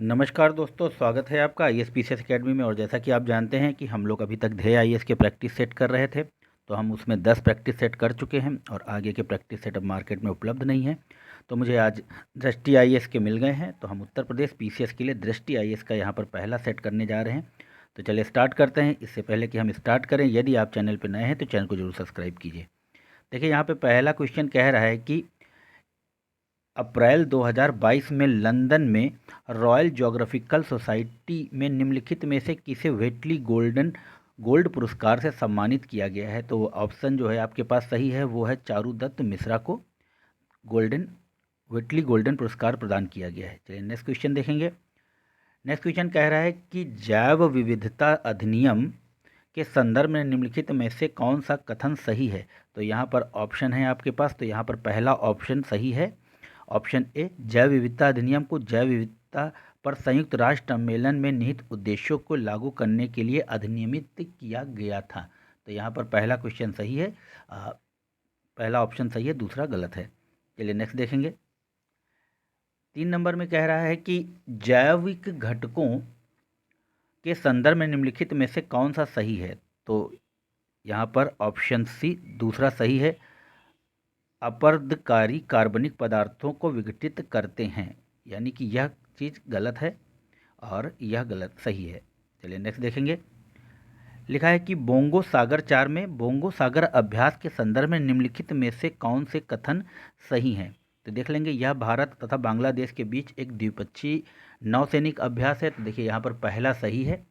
नमस्कार दोस्तों, स्वागत है आपका IAS अकेडमी में। और जैसा कि आप जानते हैं कि हम लोग अभी तक ध्येय IAS के प्रैक्टिस सेट कर रहे थे, तो हम उसमें 10 प्रैक्टिस सेट कर चुके हैं और आगे के प्रैक्टिस सेट अब मार्केट में उपलब्ध नहीं है। तो मुझे आज दृष्टि IAS के मिल गए हैं, तो हम उत्तर प्रदेश PCS के लिए दृष्टि IAS का यहाँ पर पहला सेट करने जा रहे हैं। तो चलिए स्टार्ट करते हैं। इससे पहले कि हम स्टार्ट करें, यदि आप चैनल पर नए हैं तो चैनल को जरूर सब्सक्राइब कीजिए। देखिए, यहाँ पर पहला क्वेश्चन कह रहा है कि अप्रैल 2022 में लंदन में रॉयल ज्योग्राफिकल सोसाइटी में निम्नलिखित में से किसे व्हेटली गोल्ड पुरस्कार से सम्मानित किया गया है। तो ऑप्शन जो है आपके पास सही है, वो है चारुदत्त मिश्रा को व्हेटली गोल्डन पुरस्कार प्रदान किया गया है। चलिए नेक्स्ट क्वेश्चन देखेंगे। नेक्स्ट क्वेश्चन कह रहा है कि जैव विविधता अधिनियम के संदर्भ में निम्नलिखित में से कौन सा कथन सही है। तो यहाँ पर ऑप्शन है आपके पास, तो यहाँ पर पहला ऑप्शन सही है, ऑप्शन ए। जैव विविधता अधिनियम को जैव विविधता पर संयुक्त राष्ट्र सम्मेलन में निहित उद्देश्यों को लागू करने के लिए अधिनियमित किया गया था। तो यहाँ पर पहला क्वेश्चन सही है, पहला ऑप्शन सही है, दूसरा गलत है। चलिए नेक्स्ट देखेंगे। 3 नंबर में कह रहा है कि जैविक घटकों के संदर्भ में निम्नलिखित में से कौन सा सही है। तो यहाँ पर ऑप्शन सी दूसरा सही है, अपरदकारी कार्बनिक पदार्थों को विघटित करते हैं, यानी कि यह चीज़ गलत है और यह गलत सही है। चलिए नेक्स्ट देखेंगे। लिखा है कि बोंगो सागर 4 में बोंगो सागर अभ्यास के संदर्भ में निम्नलिखित में से कौन से कथन सही हैं। तो देख लेंगे, यह भारत तथा बांग्लादेश के बीच एक द्विपक्षीय नौसैनिक अभ्यास है। तो देखिए यहाँ पर पहला सही है,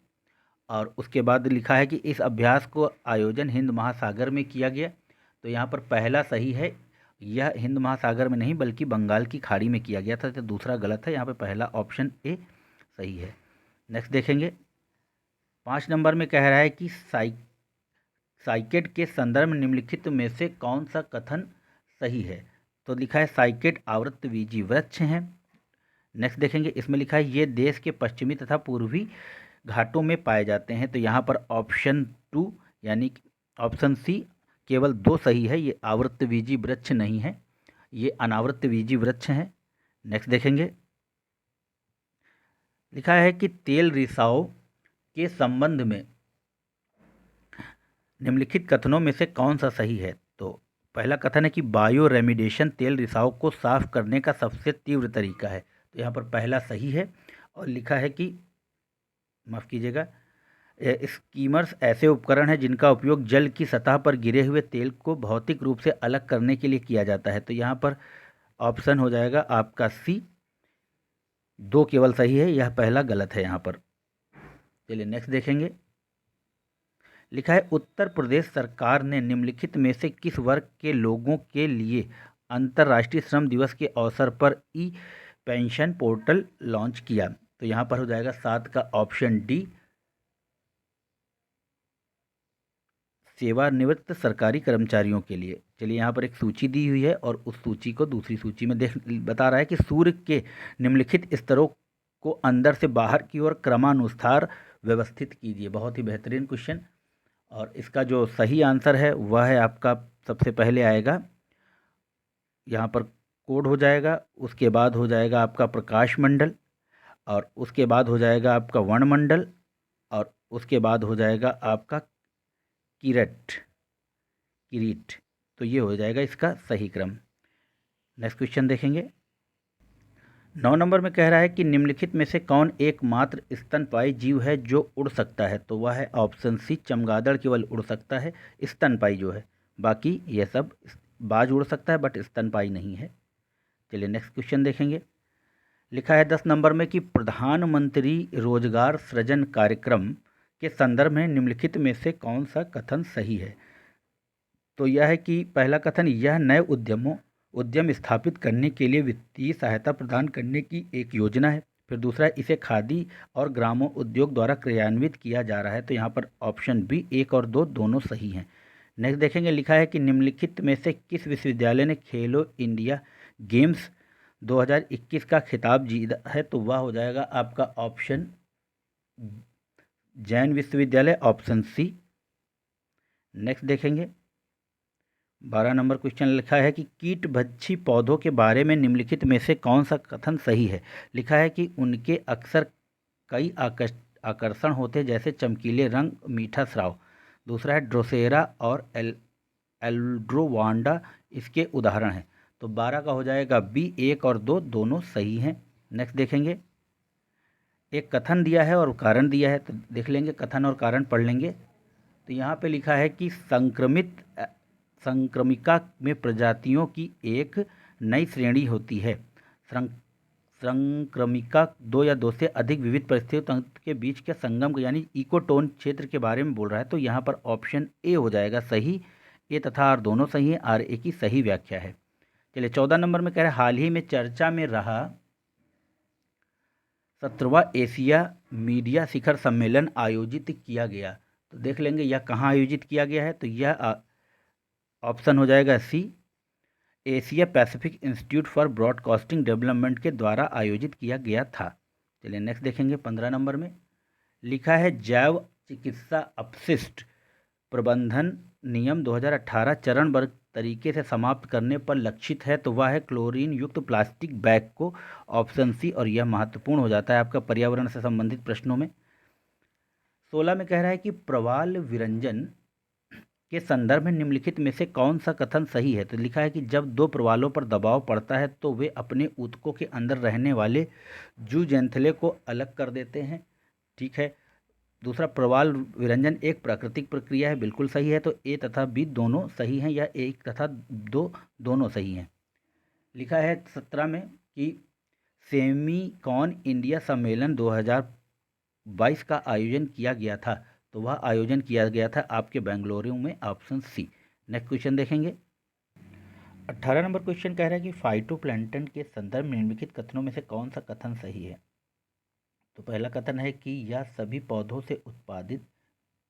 और उसके बाद लिखा है कि इस अभ्यास को आयोजन हिंद महासागर में किया गया। तो यहाँ पर पहला सही है, यह हिंद महासागर में नहीं बल्कि बंगाल की खाड़ी में किया गया था। तो दूसरा गलत है, यहाँ पे पहला ऑप्शन ए सही है। नेक्स्ट देखेंगे। 5 नंबर में कह रहा है कि साइकेड के संदर्भ में निम्नलिखित में से कौन सा कथन सही है। तो लिखा है साइकेड आवृतबीजी वृक्ष हैं। नेक्स्ट देखेंगे, इसमें लिखा है ये देश के पश्चिमी तथा पूर्वी घाटों में पाए जाते हैं। तो यहाँ पर ऑप्शन 2 यानी ऑप्शन सी केवल 2 सही है, ये आवृतबीजी वृक्ष नहीं है, ये अनावृतबीजी वृक्ष हैं। नेक्स्ट देखेंगे। लिखा है कि तेल रिसाव के संबंध में निम्नलिखित कथनों में से कौन सा सही है। तो पहला कथन है कि बायो रेमिडेशन तेल रिसाव को साफ करने का सबसे तीव्र तरीका है। तो यहाँ पर पहला सही है। और लिखा है कि माफ़ कीजिएगा, स्कीमर्स ऐसे उपकरण हैं जिनका उपयोग जल की सतह पर गिरे हुए तेल को भौतिक रूप से अलग करने के लिए किया जाता है। तो यहाँ पर ऑप्शन हो जाएगा आपका सी, 2 केवल सही है, यह पहला गलत है यहाँ पर। चलिए नेक्स्ट देखेंगे। लिखा है उत्तर प्रदेश सरकार ने निम्नलिखित में से किस वर्ग के लोगों के लिए अंतर्राष्ट्रीय श्रम दिवस के अवसर पर ई पेंशन पोर्टल लॉन्च किया। तो यहाँ पर हो जाएगा 7 का ऑप्शन डी, सेवानिवृत्त सरकारी कर्मचारियों के लिए। चलिए यहाँ पर एक सूची दी हुई है और उस सूची को दूसरी सूची में बता रहा है कि सूर्य के निम्नलिखित स्तरों को अंदर से बाहर की ओर क्रमानुसार व्यवस्थित कीजिए। बहुत ही बेहतरीन क्वेश्चन। और इसका जो सही आंसर है वह है आपका, सबसे पहले आएगा यहाँ पर कोड हो जाएगा, उसके बाद हो जाएगा आपका प्रकाश मंडल, और उसके बाद हो जाएगा आपका वर्णमंडल, और उसके बाद हो जाएगा आपका किरीट। तो ये हो जाएगा इसका सही क्रम। नेक्स्ट क्वेश्चन देखेंगे। 9 नंबर में कह रहा है कि निम्नलिखित में से कौन एकमात्र स्तनपायी जीव है जो उड़ सकता है। तो वह है ऑप्शन सी, चमगादड़ केवल उड़ सकता है, स्तनपायी जो है, बाकी यह सब बाज उड़ सकता है बट स्तनपायी नहीं है। चलिए नेक्स्ट क्वेश्चन देखेंगे। लिखा है 10 नंबर में कि प्रधानमंत्री रोजगार सृजन कार्यक्रम के संदर्भ में निम्नलिखित में से कौन सा कथन सही है। तो यह है कि पहला कथन, यह नए उद्यम स्थापित करने के लिए वित्तीय सहायता प्रदान करने की एक योजना है। फिर दूसरा, इसे खादी और ग्रामों उद्योग द्वारा क्रियान्वित किया जा रहा है। तो यहाँ पर ऑप्शन बी 1 और 2 दोनों सही हैं। नेक्स्ट देखेंगे। लिखा है कि निम्नलिखित में से किस विश्वविद्यालय ने खेलो इंडिया गेम्स 2021 का खिताब जीता है। तो वह हो जाएगा आपका ऑप्शन जैन विश्वविद्यालय, ऑप्शन सी। नेक्स्ट देखेंगे। 12 नंबर क्वेश्चन लिखा है कि कीट भक्षी पौधों के बारे में निम्नलिखित में से कौन सा कथन सही है। लिखा है कि उनके अक्सर कई आकर्षण होते हैं, जैसे चमकीले रंग, मीठा स्राव। दूसरा है ड्रोसेरा और एल्ड्रोवांडा इसके उदाहरण हैं। तो 12 का हो जाएगा बी। 1 और 2 दोनों सही हैं। नेक्स्ट देखेंगे, एक कथन दिया है और कारण दिया है, तो देख लेंगे कथन और कारण पढ़ लेंगे। तो यहाँ पे लिखा है कि संक्रमिका में प्रजातियों की एक नई श्रेणी होती है। संक्रमिका दो या दो से अधिक विविध परिस्थितियों तंत्र के बीच के संगम यानी इकोटोन क्षेत्र के बारे में बोल रहा है। तो यहाँ पर ऑप्शन ए हो जाएगा सही। ए तथा आर दोनों सही हैं। आर ए की सही व्याख्या है। चलिए 14 नंबर में कह रहे हैं हाल ही में चर्चा में रहा 17वां एशिया मीडिया शिखर सम्मेलन आयोजित किया गया। तो देख लेंगे यह कहाँ आयोजित किया गया है। तो यह ऑप्शन हो जाएगा C, Asia Pacific Institute for Broadcasting Development के द्वारा आयोजित किया गया था। चलिए नेक्स्ट देखेंगे। 15 नंबर में लिखा है जैव चिकित्सा अपशिष्ट प्रबंधन नियम 2018 चरणबद्ध तरीके से समाप्त करने पर लक्षित है। तो वह है क्लोरीन युक्त प्लास्टिक बैग को, ऑप्शन सी। और यह महत्वपूर्ण हो जाता है आपका पर्यावरण से संबंधित प्रश्नों में। 16 में कह रहा है कि प्रवाल विरंजन के संदर्भ में निम्नलिखित में से कौन सा कथन सही है। तो लिखा है कि जब दो प्रवालों पर दबाव पड़ता है तो वे अपने ऊतकों के अंदर रहने वाले जूजेंथले को अलग कर देते हैं। ठीक है। दूसरा, प्रवाल विरंजन एक प्राकृतिक प्रक्रिया है, बिल्कुल सही है। तो ए तथा बी दोनों सही हैं, या एक तथा दो दोनों सही हैं। लिखा है 17 में कि सेमीकॉन इंडिया सम्मेलन 2022 का आयोजन किया गया था। तो वह आयोजन किया गया था आपके बेंगलुरु में, ऑप्शन सी। नेक्स्ट क्वेश्चन देखेंगे। 18 नंबर क्वेश्चन कह रहा है कि फाइटोप्लैंक्टन के संदर्भ में निम्नलिखित कथनों में से कौन सा कथन सही है। तो पहला कथन है कि यह सभी पौधों से उत्पादित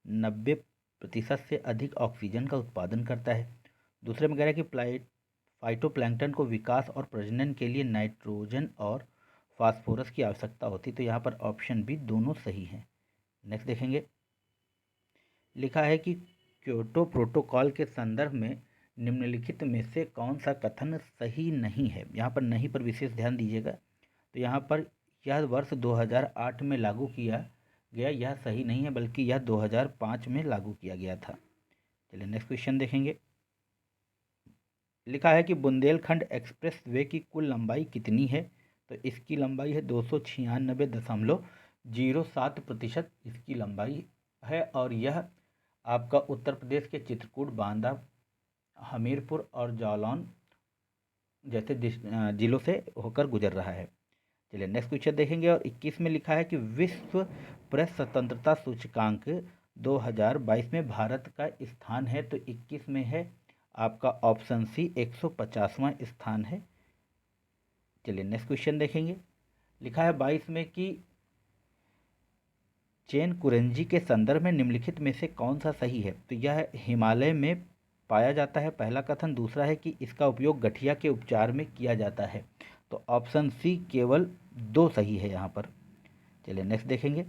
90% से अधिक ऑक्सीजन का उत्पादन करता है। दूसरे में कह रहा है कि फाइटोप्लैंक्टन को विकास और प्रजनन के लिए नाइट्रोजन और फास्फोरस की आवश्यकता होती है। तो यहाँ पर ऑप्शन बी दोनों सही हैं। नेक्स्ट देखेंगे। लिखा है कि क्योटो प्रोटोकॉल के संदर्भ में निम्नलिखित में से कौन सा कथन सही नहीं है। यहाँ पर नहीं पर विशेष ध्यान दीजिएगा। तो यहाँ पर यह वर्ष 2008 में लागू किया गया, यह सही नहीं है, बल्कि यह 2005 में लागू किया गया था। चलिए नेक्स्ट क्वेश्चन देखेंगे। लिखा है कि बुंदेलखंड एक्सप्रेस वे की कुल लंबाई कितनी है। तो इसकी लंबाई है 296.07% इसकी लंबाई है। और यह आपका उत्तर प्रदेश के चित्रकूट, बांदा, हमीरपुर और जालौन जैसे जिलों से होकर गुजर रहा है। चलिए नेक्स्ट क्वेश्चन देखेंगे। और 21 में लिखा है कि विश्व प्रेस स्वतंत्रता सूचकांक 2022 में भारत का स्थान है। तो 21 में है आपका ऑप्शन सी, 150वां स्थान है। चलिए नेक्स्ट क्वेश्चन देखेंगे। लिखा है 22 में कि चेन कुरंजी के संदर्भ में निम्नलिखित में से कौन सा सही है। तो यह हिमालय में पाया जाता है, पहला कथन। दूसरा है कि इसका उपयोग गठिया के उपचार में किया जाता है। तो ऑप्शन सी केवल दो सही है यहाँ पर। चलिए नेक्स्ट देखेंगे।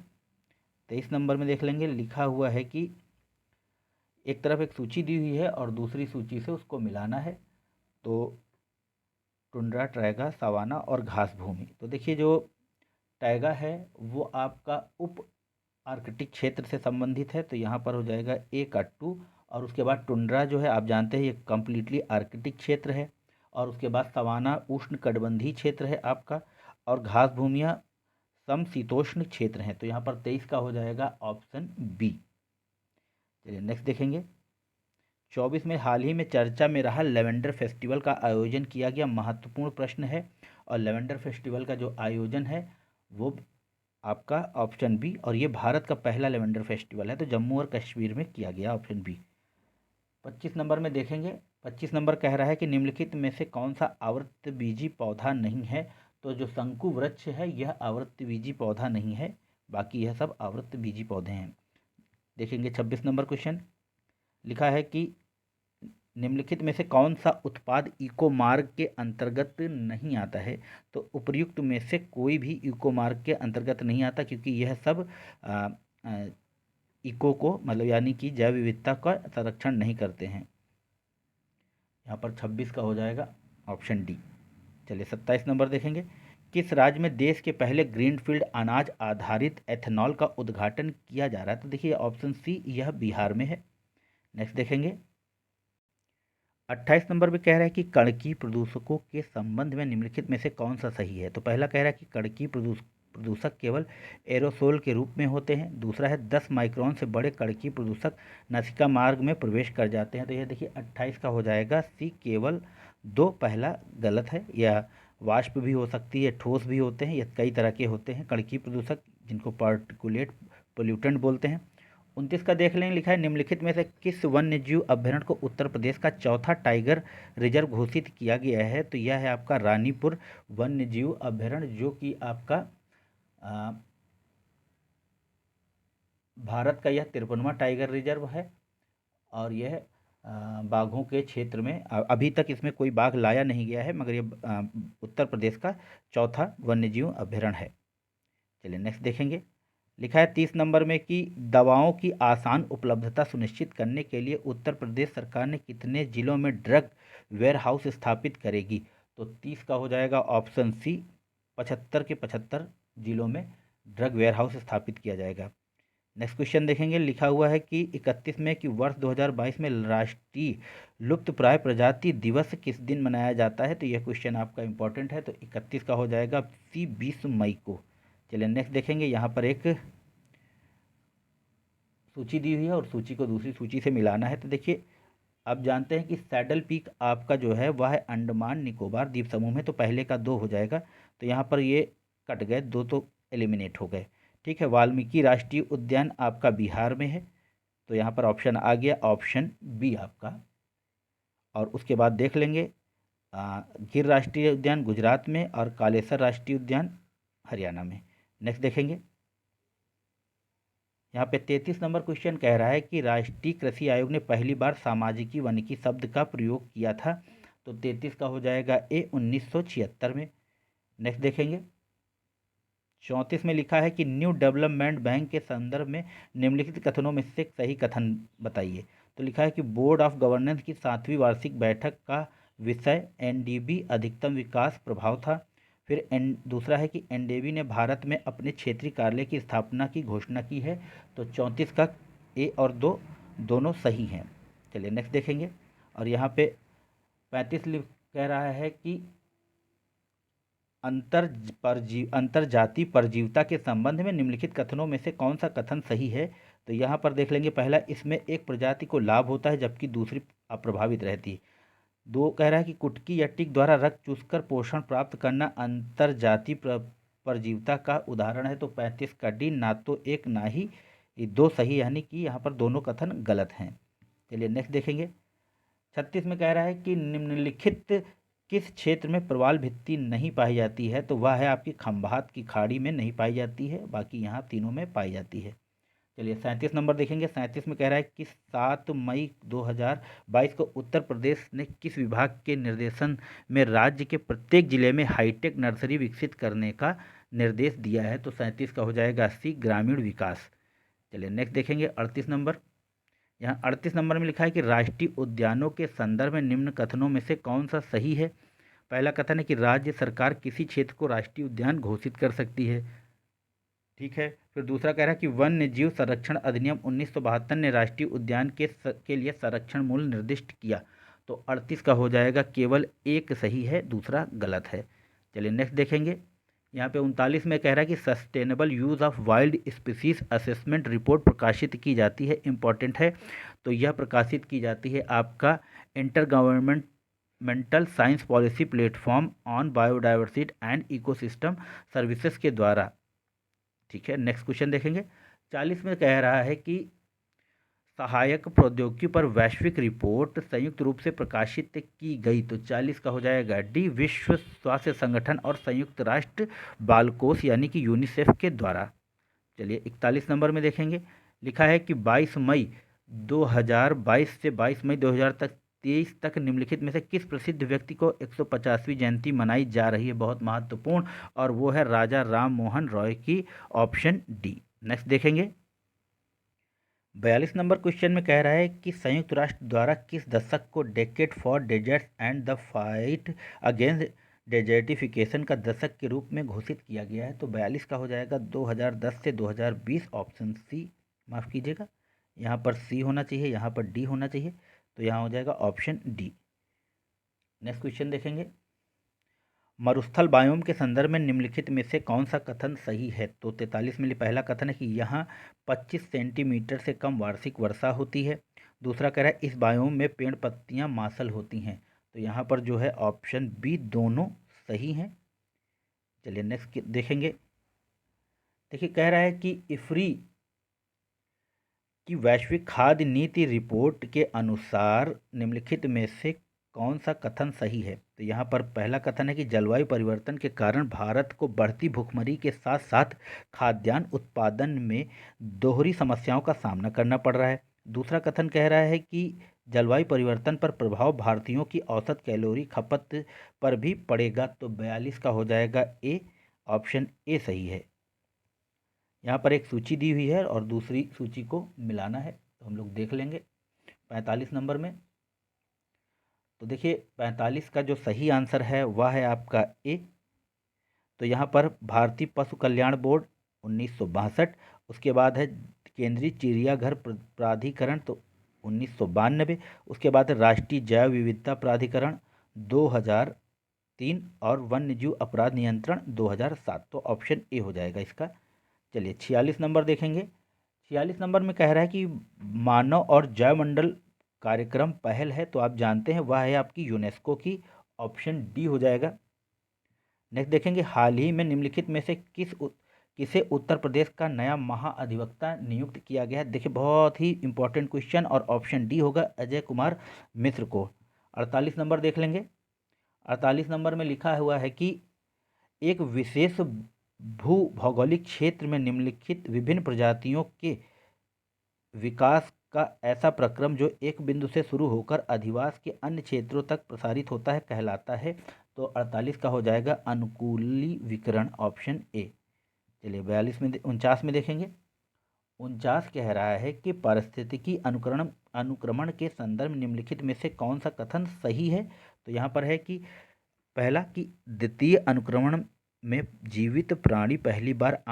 23 नंबर में देख लेंगे। लिखा हुआ है कि एक तरफ एक सूची दी हुई है और दूसरी सूची से उसको मिलाना है। तो टुंड्रा, टैगा, सवाना और घास भूमि। तो देखिए जो टैगा है वो आपका उप आर्कटिक क्षेत्र से संबंधित है। तो यहाँ पर हो जाएगा ए का 2। और उसके बाद टुंड्रा जो है आप जानते हैं ये कम्प्लीटली आर्कटिक क्षेत्र है। और उसके बाद सवाना उष्णकटिबंधीय क्षेत्र है आपका। और घास भूमियाँ समशीतोष्ण क्षेत्र हैं। तो यहाँ पर 23 का हो जाएगा ऑप्शन बी। चलिए नेक्स्ट देखेंगे। 24 में हाल ही में चर्चा में रहा लेवेंडर फेस्टिवल का आयोजन किया गया, महत्वपूर्ण प्रश्न है। और लेवेंडर फेस्टिवल का जो आयोजन है वो आपका ऑप्शन बी। और ये भारत का पहला लेवेंडर फेस्टिवल है, तो जम्मू और कश्मीर में किया गया, ऑप्शन बी। 25 नंबर में देखेंगे। 25 नंबर कह रहा है कि निम्नलिखित में से कौन सा आवृतबीजी पौधा नहीं है। तो जो शंकु वृक्ष है यह आवृतबीजी पौधा नहीं है, बाकी यह सब आवृतबीजी पौधे हैं। देखेंगे 26 नंबर क्वेश्चन। लिखा है कि निम्नलिखित में से कौन सा उत्पाद इको मार्ग के अंतर्गत नहीं आता है। तो उपर्युक्त में से कोई भी इको मार्ग के अंतर्गत नहीं आता, क्योंकि यह सब इको को मतलब यानी कि जैव विविधता का संरक्षण नहीं करते हैं। यहाँ पर 26 का हो जाएगा ऑप्शन डी। चलिए 27 नंबर देखेंगे। किस राज्य में देश के पहले ग्रीनफील्ड अनाज आधारित एथेनॉल का उद्घाटन किया जा रहा है? तो देखिए ऑप्शन सी, यह बिहार में है। नेक्स्ट देखेंगे। 28 नंबर में कह रहा है कि कणकीय प्रदूषकों के संबंध में निम्नलिखित में से कौन सा सही है? तो पहला कह रहा है कि कणकीय प्रदूषक केवल एरोसोल के रूप में होते हैं। दूसरा है 10 माइक्रोन से बड़े कणकीय प्रदूषक नासिका मार्ग में प्रवेश कर जाते हैं। तो यह देखिए 28 का हो जाएगा सी, केवल 2 पहला गलत है। यह वाष्प भी हो सकती है, ठोस भी होते हैं, यह कई तरह के होते हैं कणकीय प्रदूषक, जिनको पार्टिकुलेट पोल्यूटेंट बोलते हैं। 29 का देख लें, लिखा है निम्नलिखित में से किस वन्य जीव अभ्यारण्य को उत्तर प्रदेश का चौथा टाइगर रिजर्व घोषित किया गया है? तो यह है आपका रानीपुर वन्य जीव अभ्यारण्य, जो कि आपका आ, भारत का यह 53वां टाइगर रिजर्व है। और यह बाघों के क्षेत्र में अभी तक इसमें कोई बाघ लाया नहीं गया है, मगर यह उत्तर प्रदेश का चौथा वन्यजीव अभ्यारण्य है। चलिए नेक्स्ट देखेंगे। लिखा है 30 नंबर में कि दवाओं की आसान उपलब्धता सुनिश्चित करने के लिए उत्तर प्रदेश सरकार ने कितने जिलों में ड्रग वेयर हाउस स्थापित करेगी? तो 30 का हो जाएगा ऑप्शन सी, 75 के 75 जिलों में ड्रग वेयर हाउस स्थापित किया जाएगा। नेक्स्ट क्वेश्चन देखेंगे। लिखा हुआ है कि 31 में कि वर्ष 2022 में राष्ट्रीय लुप्तप्राय प्रजाति दिवस किस दिन मनाया जाता है? तो यह क्वेश्चन आपका इंपॉर्टेंट है। तो 31 का हो जाएगा सी, 20 मई को। चलिए नेक्स्ट देखेंगे। यहाँ पर एक सूची दी हुई है और सूची को दूसरी सूची से मिलाना है। तो देखिए, आप जानते हैं कि सैडल पीक आपका जो है वह है अंडमान निकोबार द्वीप समूह में, तो पहले का 2 हो जाएगा। तो यहाँ पर ये कट गए, 2 तो एलिमिनेट हो गए। ठीक है, वाल्मीकि राष्ट्रीय उद्यान आपका बिहार में है, तो यहाँ पर ऑप्शन आ गया ऑप्शन बी आपका। और उसके बाद देख लेंगे गिर राष्ट्रीय उद्यान गुजरात में और कालेसर राष्ट्रीय उद्यान हरियाणा में। नेक्स्ट देखेंगे। यहाँ पे 33 नंबर क्वेश्चन कह रहा है कि राष्ट्रीय कृषि आयोग ने पहली बार सामाजिकी वानिकी शब्द का प्रयोग किया था। तो 33 का हो जाएगा ए, 1976 में। नेक्स्ट देखेंगे। 34 में लिखा है कि न्यू डेवलपमेंट बैंक के संदर्भ में निम्नलिखित कथनों में से सही कथन बताइए। तो लिखा है कि बोर्ड ऑफ गवर्नेंस की 7वीं वार्षिक बैठक का विषय एनडीबी अधिकतम विकास प्रभाव था। फिर दूसरा है कि एनडीबी ने भारत में अपने क्षेत्रीय कार्यालय की स्थापना की घोषणा की है। तो 34 का ए और 2 दोनों सही हैं। चलिए नेक्स्ट देखेंगे। और यहाँ पे 35 कह रहा है कि अंतरजातीय परजीविता के संबंध में निम्नलिखित कथनों में से कौन सा कथन सही है? तो यहाँ पर देख लेंगे। पहला, इसमें एक प्रजाति को लाभ होता है जबकि दूसरी अप्रभावित रहती है। 2 कह रहा है कि कुटकी या टिक द्वारा रक्त चूसकर पोषण प्राप्त करना अंतरजातीय परजीविता का उदाहरण है। तो 35 का डी, ना तो एक ना ही 2 सही, यानी कि यहाँ पर दोनों कथन गलत हैं। चलिए नेक्स्ट देखेंगे। 36 में कह रहा है कि निम्नलिखित किस क्षेत्र में प्रवाल भित्ति नहीं पाई जाती है? तो वह है आपकी खंभात की खाड़ी में नहीं पाई जाती है, बाकी यहाँ तीनों में पाई जाती है। चलिए 37 नंबर देखेंगे। 37 में कह रहा है कि 7 मई 2022 को उत्तर प्रदेश ने किस विभाग के निर्देशन में राज्य के प्रत्येक जिले में हाईटेक नर्सरी विकसित करने का निर्देश दिया है? तो 37 का हो जाएगा सी, ग्रामीण विकास। चलिए नेक्स्ट देखेंगे। 38 नंबर। यहाँ 38 नंबर में लिखा है कि राष्ट्रीय उद्यानों के संदर्भ में निम्न कथनों में से कौन सा सही है? पहला कथन है कि राज्य सरकार किसी क्षेत्र को राष्ट्रीय उद्यान घोषित कर सकती है। ठीक है। फिर दूसरा कह रहा है कि वन्य जीव संरक्षण अधिनियम 1972 ने राष्ट्रीय उद्यान के लिए संरक्षण मूल्य निर्दिष्ट किया। तो 38 का हो जाएगा केवल एक सही है, दूसरा गलत है। चलिए नेक्स्ट देखेंगे। यहाँ पे 39 में कह रहा है कि sustainable use of wild species assessment report प्रकाशित की जाती है, इम्पॉर्टेंट है। तो यह प्रकाशित की जाती है आपका inter governmental science policy platform on biodiversity and ecosystem services के द्वारा। ठीक है, नेक्स्ट क्वेश्चन देखेंगे। 40 में कह रहा है कि सहायक प्रौद्योगिकी पर वैश्विक रिपोर्ट संयुक्त रूप से प्रकाशित की गई। तो 40 का हो जाएगा डी, विश्व स्वास्थ्य संगठन और संयुक्त राष्ट्र बाल कोष यानी कि यूनिसेफ के द्वारा। चलिए 41 नंबर में देखेंगे। लिखा है कि 22 मई 2022 से 22 मई 2023 तक निम्नलिखित में से किस प्रसिद्ध व्यक्ति को 150वीं जयंती मनाई जा रही है? बहुत महत्वपूर्ण, और वो है राजा राम मोहन रॉय की, ऑप्शन डी। नेक्स्ट देखेंगे। 42 नंबर क्वेश्चन में कह रहा है कि संयुक्त राष्ट्र द्वारा किस दशक को decade for deserts and the fight against desertification का दशक के रूप में घोषित किया गया है। तो 42 का हो जाएगा 2010 से 2020, ऑप्शन सी, माफ़ कीजिएगा, यहाँ पर सी होना चाहिए, यहाँ पर डी होना चाहिए, तो यहाँ हो जाएगा ऑप्शन डी। नेक्स्ट क्वेश्चन देखेंगे। मरुस्थल बायोम के संदर्भ में निम्नलिखित में से कौन सा कथन सही है? तो 43 में पहला कथन है कि यहाँ 25 सेंटीमीटर से कम वार्षिक वर्षा होती है। दूसरा कह रहा है इस बायोम में पेड़ पत्तियाँ मांसल होती हैं। तो यहाँ पर जो है ऑप्शन बी दोनों सही हैं। चलिए नेक्स्ट देखेंगे। देखिए कह रहा है कि इफ्री की वैश्विक खाद्य नीति रिपोर्ट के अनुसार निम्नलिखित में से कौन सा कथन सही है? तो यहाँ पर पहला कथन है कि जलवायु परिवर्तन के कारण भारत को बढ़ती भूखमरी के साथ साथ खाद्यान्न उत्पादन में दोहरी समस्याओं का सामना करना पड़ रहा है। दूसरा कथन कह रहा है कि जलवायु परिवर्तन पर प्रभाव भारतीयों की औसत कैलोरी खपत पर भी पड़ेगा। तो 42 का हो जाएगा ए, ऑप्शन ए सही है। यहाँ पर एक सूची दी हुई है और दूसरी सूची को मिलाना है, तो हम लोग देख लेंगे 45 नंबर में। तो देखिए 45 का जो सही आंसर है वह है आपका ए। तो यहाँ पर भारतीय पशु कल्याण बोर्ड 1962, उसके बाद है केंद्रीय चिड़ियाघर प्राधिकरण तो 1992, उसके बाद है राष्ट्रीय जैव विविधता प्राधिकरण 2003 और वन्यजीव अपराध नियंत्रण 2007। तो ऑप्शन ए हो जाएगा इसका। चलिए 46 नंबर देखेंगे। 46 नंबर में कह रहा है कि मानव और जैवमंडल कार्यक्रम पहल है, तो आप जानते हैं वह है आपकी यूनेस्को की, ऑप्शन डी हो जाएगा। नेक्स्ट देखेंगे, हाल ही में निम्नलिखित में से किसे उत्तर प्रदेश का नया महाअधिवक्ता नियुक्त किया गया है? देखिए बहुत ही इंपॉर्टेंट क्वेश्चन, और ऑप्शन डी होगा अजय कुमार मिश्र को। 48 नंबर देख लेंगे। 48 नंबर में लिखा हुआ है कि एक विशेष भू भौगोलिक क्षेत्र में निम्नलिखित विभिन्न प्रजातियों के विकास का ऐसा प्रक्रम जो एक बिंदु से शुरू होकर अधिवास के अन्य क्षेत्रों तक प्रसारित होता है कहलाता है। तो 48 का हो जाएगा अनुकूलीकरण, ऑप्शन ए। चलिए 42 में 49 में देखेंगे। 49 कह रहा है कि पारिस्थितिकी अनुक्रमण के संदर्भ में निम्नलिखित में से कौन सा कथन सही है? तो यहाँ पर है कि पहला कि द्वितीय अनुक्रमण में जीवित प्राणी पहली बार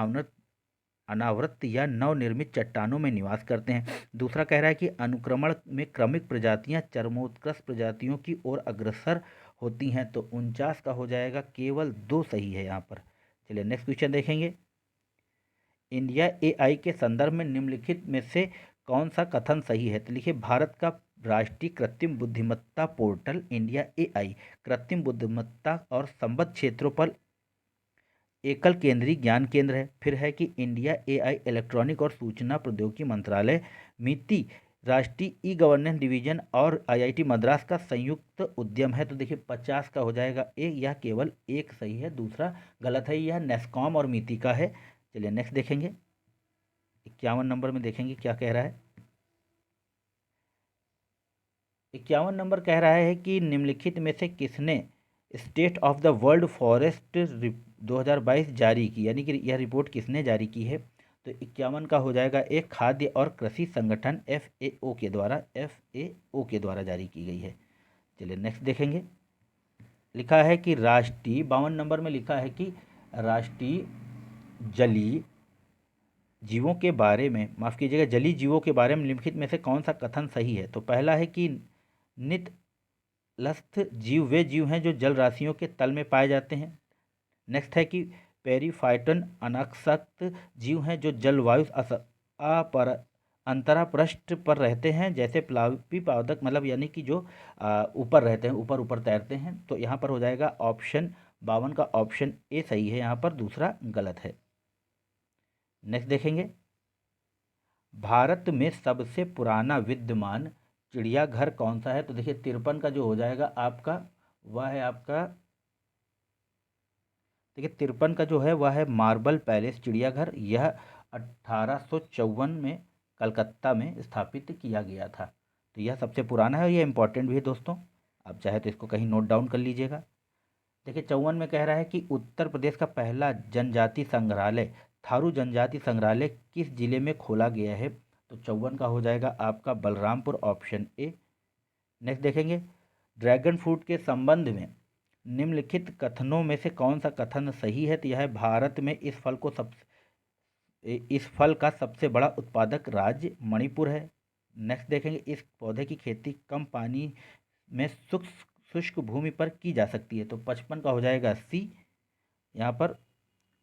अनावृत या नवनिर्मित चट्टानों में निवास करते हैं। दूसरा कह रहा है कि अनुक्रमण में क्रमिक प्रजातियां चरमोत्कर्ष प्रजातियों की ओर अग्रसर होती हैं। तो 49 का हो जाएगा, केवल दो सही है यहाँ पर। चलिए नेक्स्ट क्वेश्चन देखेंगे। इंडिया एआई के संदर्भ में निम्नलिखित में से कौन सा कथन सही है? तो लिखिए भारत का राष्ट्रीय कृत्रिम बुद्धिमत्ता पोर्टल इंडिया एआई कृत्रिम बुद्धिमत्ता और संबद्ध क्षेत्रों पर एकल केंद्रीय ज्ञान केंद्र है। फिर है कि इंडिया एआई इलेक्ट्रॉनिक और सूचना प्रौद्योगिकी मंत्रालय मिति राष्ट्रीय ई गवर्नेंस डिवीजन और आईआईटी मद्रास का संयुक्त उद्यम है। तो देखिए 50 का हो जाएगा ए, यह केवल एक सही है, दूसरा गलत है, यह नेस्कॉम और मिति का है। चलिए नेक्स्ट देखेंगे। 51 नंबर में देखेंगे क्या कह रहा है। 51 नंबर कह रहा है कि निम्नलिखित में से किसने state of the world forest 2022 जारी की, यानी कि यह रिपोर्ट किसने जारी की है? तो 51 का हो जाएगा एक खाद्य और कृषि संगठन FAO के द्वारा जारी की गई है। चलिए नेक्स्ट देखेंगे। लिखा है कि राष्ट्रीय 52 नंबर में लिखा है कि राष्ट्रीय जलीय जीवों के बारे में, माफ़ कीजिएगा, जलीय जीवों के बारे में निम्नलिखित में से कौन सा कथन सही है? तो पहला है कि नितलस्थ जीव वे जीव हैं जो जल राशियों के तल में पाए जाते हैं। नेक्स्ट है कि पेरीफाइटन अनासक्त जीव हैं जो जलवायु अंतरापृष्ठ पर रहते हैं, जैसे प्लावी पादक, मतलब यानी कि जो ऊपर रहते हैं, ऊपर ऊपर तैरते हैं। तो यहाँ पर हो जाएगा ऑप्शन 52 का ऑप्शन ए सही है, यहाँ पर दूसरा गलत है। नेक्स्ट देखेंगे। भारत में सबसे पुराना विद्यमान चिड़ियाघर कौन सा है? तो देखिए 53 का जो हो जाएगा आपका वह है आपका, देखिए 53 का जो है वह है मार्बल पैलेस चिड़ियाघर। यह 1854 में कलकत्ता में स्थापित किया गया था। तो यह सबसे पुराना है और यह इंपॉर्टेंट भी है दोस्तों, आप चाहे तो इसको कहीं नोट डाउन कर लीजिएगा। देखिए 54 में कह रहा है कि उत्तर प्रदेश का पहला जनजाति संग्रहालय थारू जनजाति संग्रहालय किस जिले में खोला गया है? तो 54 का हो जाएगा आपका बलरामपुर, ऑप्शन ए। नेक्स्ट देखेंगे, ड्रैगन फ्रूट के संबंध में निम्नलिखित कथनों में से कौन सा कथन सही है? तो यह है, भारत में इस फल का सबसे बड़ा उत्पादक राज्य मणिपुर है। नेक्स्ट देखेंगे, इस पौधे की खेती कम पानी में शुष्क भूमि पर की जा सकती है। तो 55 का हो जाएगा सी यहाँ पर।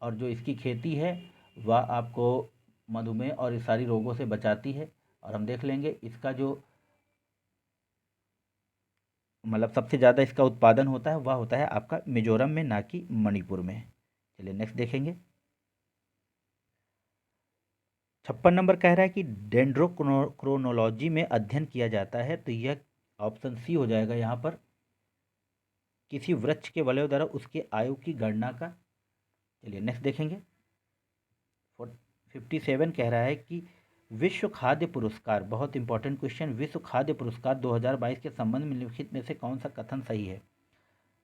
और जो इसकी खेती है वह आपको मधुमेह और इस सारी रोगों से बचाती है। और हम देख लेंगे इसका जो मतलब सबसे ज़्यादा इसका उत्पादन होता है वह होता है आपका मिजोरम में, ना कि मणिपुर में। चलिए नेक्स्ट देखेंगे। 56 नंबर कह रहा है कि डेंड्रोक्रोनोलॉजी में अध्ययन किया जाता है। तो यह ऑप्शन सी हो जाएगा यहाँ पर, किसी वृक्ष के वलयों द्वारा उसके आयु की गणना का। चलिए नेक्स्ट देखेंगे। 57 कह रहा है कि विश्व खाद्य पुरस्कार, बहुत इंपॉर्टेंट क्वेश्चन, विश्व खाद्य पुरस्कार 2022 के संबंध में निम्नलिखित में से कौन सा कथन सही है?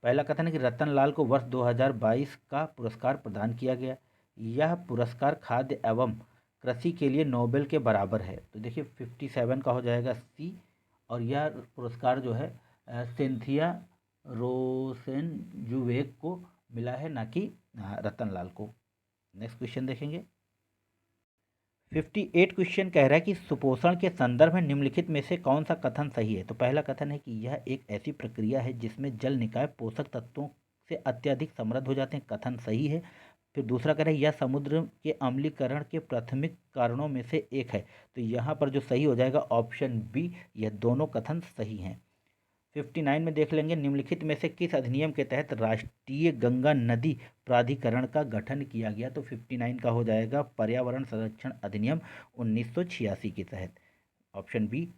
पहला कथन है कि रतन लाल को वर्ष 2022 का पुरस्कार प्रदान किया गया। यह पुरस्कार खाद्य एवं कृषि के लिए नोबेल के बराबर है। तो देखिए 57 का हो जाएगा सी। और यह पुरस्कार जो है सिंथिया रोसेनजुवेग को मिला है, ना कि रतन लाल को। नेक्स्ट क्वेश्चन देखेंगे। 58 क्वेश्चन कह रहा है कि सुपोषण के संदर्भ में निम्नलिखित में से कौन सा कथन सही है? तो पहला कथन है कि यह एक ऐसी प्रक्रिया है जिसमें जल निकाय पोषक तत्वों से अत्यधिक समृद्ध हो जाते हैं, कथन सही है। फिर दूसरा कह रहा है यह समुद्र के अम्लीकरण के प्राथमिक कारणों में से एक है। तो यहाँ पर जो सही हो जाएगा ऑप्शन बी, यह दोनों कथन सही हैं। 59 में देख लेंगे, निम्नलिखित में से किस अधिनियम के तहत राष्ट्रीय गंगा नदी प्राधिकरण का गठन किया गया? तो 59 का हो जाएगा पर्यावरण संरक्षण अधिनियम 1986 के तहत, ऑप्शन बी।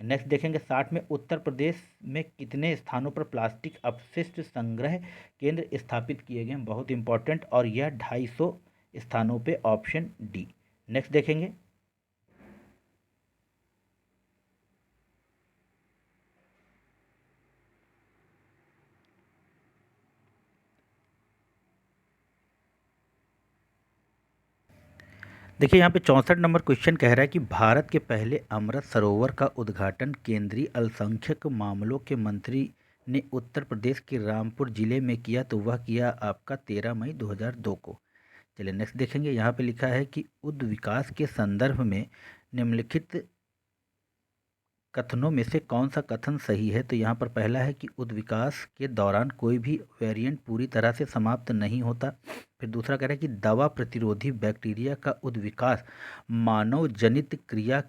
नेक्स्ट देखेंगे, 60 में उत्तर प्रदेश में कितने स्थानों पर प्लास्टिक अपशिष्ट संग्रह केंद्र स्थापित किए गए हैं? बहुत इंपॉर्टेंट, और यह 250 स्थानों पे, ऑप्शन डी। नेक्स्ट देखेंगे। देखिए यहाँ पे 64 नंबर क्वेश्चन कह रहा है कि भारत के पहले अमृत सरोवर का उद्घाटन केंद्रीय अल्पसंख्यक मामलों के मंत्री ने उत्तर प्रदेश के रामपुर जिले में किया। तो वह किया आपका 13 मई 2002 को। चलिए नेक्स्ट देखेंगे। यहाँ पे लिखा है कि उद्योग विकास के संदर्भ में निम्नलिखित कथनों में से कौन सा कथन सही है? तो यहाँ पर पहला है कि उद्योग विकास के दौरान कोई भी वेरिएंट पूरी तरह से समाप्त नहीं होता। फिर दूसरा कह रहा है कि दवा प्रतिरोधी बैक्टीरिया का उद्योग विकास मानव जनित क्रिया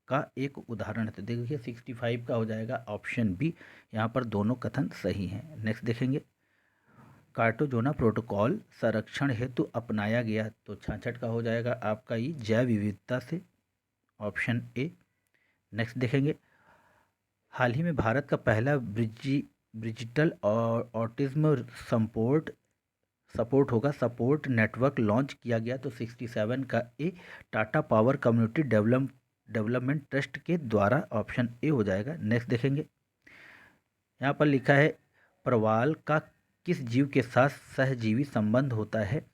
का एक उदाहरण है। तो देखिए 65 का हो जाएगा ऑप्शन बी, यहाँ पर दोनों कथन सही हैं। नेक्स्ट देखेंगे। कार्टाजोना प्रोटोकॉल संरक्षण हेतु अपनाया गया। तो 66 का हो जाएगा आपका ये जैव विविधता से, ऑप्शन ए। नेक्स्ट देखेंगे। हाल ही में भारत का पहला डिजिटल और ऑटिज्म सपोर्ट नेटवर्क लॉन्च किया गया। तो 67 का A, Tata power community development trust के द्वारा, ऑप्शन ए हो जाएगा। नेक्स्ट देखेंगे। यहाँ पर लिखा है प्रवाल का किस जीव के साथ सहजीवी संबंध होता है?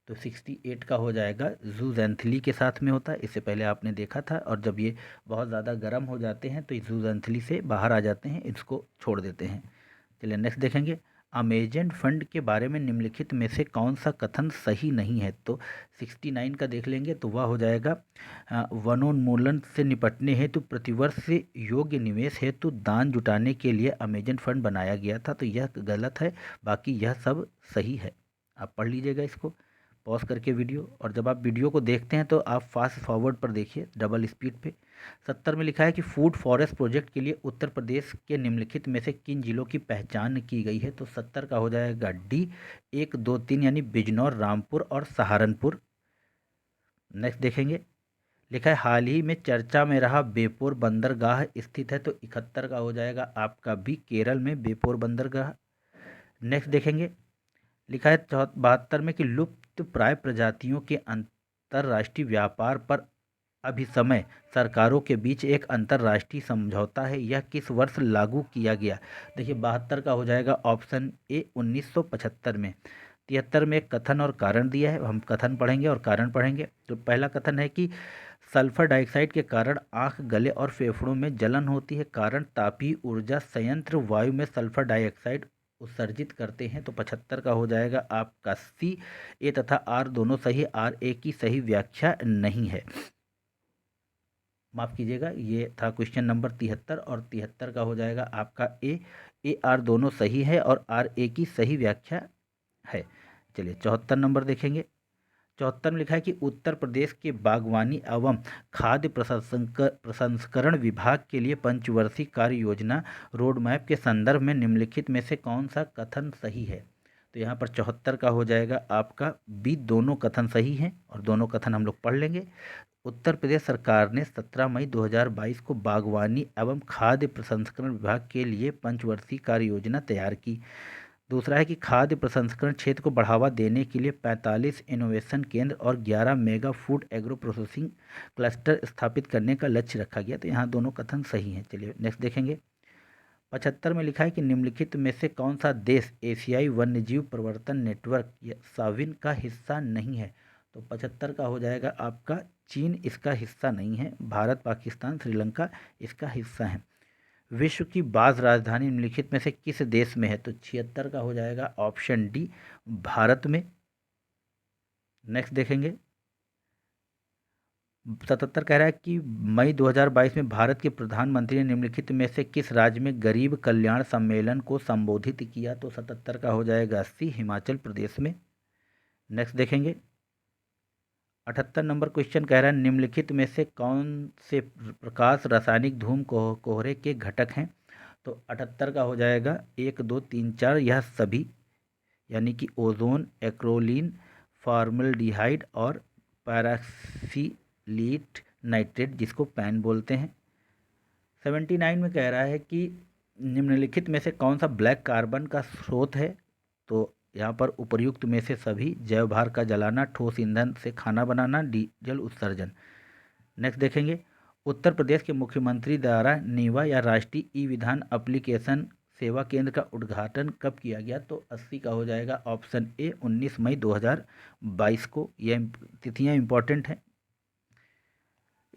तो 68 का हो जाएगा जूजेंथली के साथ में होता है। इससे पहले आपने देखा था, और जब ये बहुत ज़्यादा गर्म हो जाते हैं तो जूजेंथली से बाहर आ जाते हैं, इसको छोड़ देते हैं। चलिए नेक्स्ट देखेंगे। अमेजन फंड के बारे में निम्नलिखित में से कौन सा कथन सही नहीं है? तो 69 का देख लेंगे, तो वह हो जाएगा वनोन्मूलन से निपटने हेतु प्रतिवर्ष योग्य निवेश हेतु दान जुटाने के लिए अमेजन फंड बनाया गया था। तो यह गलत है, बाकी यह सब सही है। आप पढ़ लीजिएगा इसको पॉज करके वीडियो, और जब आप वीडियो को देखते हैं तो आप फास्ट फॉरवर्ड पर देखिए, डबल स्पीड पे। 70 में लिखा है कि फूड फॉरेस्ट प्रोजेक्ट के लिए उत्तर प्रदेश के निम्नलिखित में से किन जिलों की पहचान की गई है? तो 70 का हो जाएगा डी, 1, 2, 3, यानी बिजनौर, रामपुर और सहारनपुर। नेक्स्ट देखेंगे। लिखा है हाल ही में चर्चा में रहा बेपोर बंदरगाह स्थित है। तो 71 का हो जाएगा आपका भी, केरल में बेपोर बंदरगाह। नेक्स्ट देखेंगे। लिखा है 72 में कि लुप्त प्राय प्रजातियों के अंतर्राष्ट्रीय व्यापार पर अभिसमय सरकारों के बीच एक अंतर्राष्ट्रीय समझौता है, यह किस वर्ष लागू किया गया? देखिए 72 का हो जाएगा ऑप्शन ए, 1975 में। 73 में एक कथन और कारण दिया है, हम कथन पढ़ेंगे और कारण पढ़ेंगे। तो पहला कथन है कि सल्फर डाइऑक्साइड के कारण आंख, गले और फेफड़ों में जलन होती है। कारण तापीय ऊर्जा संयंत्र वायु में सल्फर डाइऑक्साइड उत्सर्जित करते हैं। तो 75 का हो जाएगा आपका सी। ए तथा आर दोनों सही, आर ए की सही व्याख्या नहीं है। माफ़ कीजिएगा, ये था क्वेश्चन नंबर 73 और 73 का हो जाएगा आपका ए। ए आर दोनों सही है और आर ए की सही व्याख्या है। चलिए 74 नंबर देखेंगे। 74 में लिखा है कि उत्तर प्रदेश के बागवानी एवं खाद्य प्रसंस्करण विभाग के लिए पंचवर्षीय कार्य योजना रोड मैप के संदर्भ में निम्नलिखित में से कौन सा कथन सही है। तो यहाँ पर 74 का हो जाएगा आपका बी। दोनों कथन सही हैं और दोनों कथन हम लोग पढ़ लेंगे। उत्तर प्रदेश सरकार ने 17 मई 2022 को बागवानी एवं खाद्य प्रसंस्करण विभाग के लिए पंचवर्षीय कार्य योजना तैयार की। दूसरा है कि खाद्य प्रसंस्करण क्षेत्र को बढ़ावा देने के लिए 45 इनोवेशन केंद्र और 11 mega food agro processing cluster स्थापित करने का लक्ष्य रखा गया। तो यहाँ दोनों कथन सही हैं। चलिए नेक्स्ट देखेंगे। 75 में लिखा है कि निम्नलिखित में से कौन सा देश एशियाई वन्यजीव प्रवर्तन नेटवर्क या साविन का हिस्सा नहीं है। तो 75 का हो जाएगा आपका चीन इसका हिस्सा नहीं है। भारत, पाकिस्तान, श्रीलंका इसका हिस्सा है। विश्व की बाघ राजधानी निम्नलिखित में से किस देश में है। तो 76 का हो जाएगा ऑप्शन डी, भारत में। नेक्स्ट देखेंगे। 77 कह रहा है कि मई 2022 में भारत के प्रधानमंत्री ने निम्नलिखित में से किस राज्य में गरीब कल्याण सम्मेलन को संबोधित किया। तो 77 का हो जाएगा सी, हिमाचल प्रदेश में। नेक्स्ट देखेंगे। 78 नंबर क्वेश्चन कह रहा है निम्नलिखित में से कौन से प्रकाश रासायनिक धूम कोहरे के घटक हैं। तो 78 का हो जाएगा 1, 2, 3, 4 यह सभी, यानी कि ओजोन, एक्रोलीन, फॉर्मल्डिहाइड और पैराक्सीलीट नाइट्रेट जिसको पैन बोलते हैं। 79 में कह रहा है कि निम्नलिखित में से कौन सा ब्लैक कार्बन का स्रोत है। तो यहाँ पर उपर्युक्त में से सभी, जैव भार का जलाना, ठोस ईंधन से खाना बनाना, डीजल उत्सर्जन। नेक्स्ट देखेंगे। उत्तर प्रदेश के मुख्यमंत्री द्वारा नीवा या राष्ट्रीय ई विधान एप्लीकेशन सेवा केंद्र का उद्घाटन कब किया गया। तो 80 का हो जाएगा ऑप्शन ए, 19 मई 2022 को। यह तिथियाँ इंपॉर्टेंट हैं।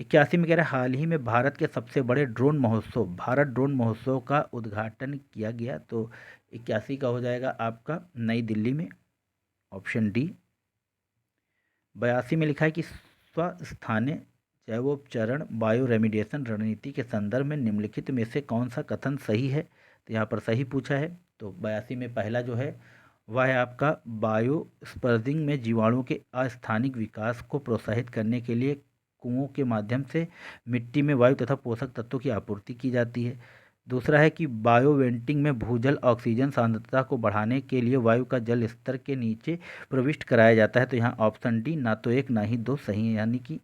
81 में कह रहा है हाल ही में भारत के सबसे बड़े ड्रोन महोत्सव भारत ड्रोन महोत्सव का उद्घाटन किया गया। तो 81 का हो जाएगा आपका नई दिल्ली में, ऑप्शन डी। 82 में लिखा है कि स्वस्थानीय जैवोपचरण बायो रेमिडिएशन रणनीति के संदर्भ में निम्नलिखित में से कौन सा कथन सही है। तो यहाँ पर सही पूछा है। तो 82 में पहला जो है वह है आपका बायो स्पर्जिंग में जीवाणुओं के अस्थानिक विकास को प्रोत्साहित करने के लिए कुओं के माध्यम से मिट्टी में वायु तथा पोषक तत्वों की आपूर्ति की जाती है। दूसरा है कि बायोवेंटिंग में भूजल ऑक्सीजन सांद्रता को बढ़ाने के लिए वायु का जल स्तर के नीचे प्रविष्ट कराया जाता है। तो यहाँ ऑप्शन डी ना तो एक ना ही दो सही है, यानी कि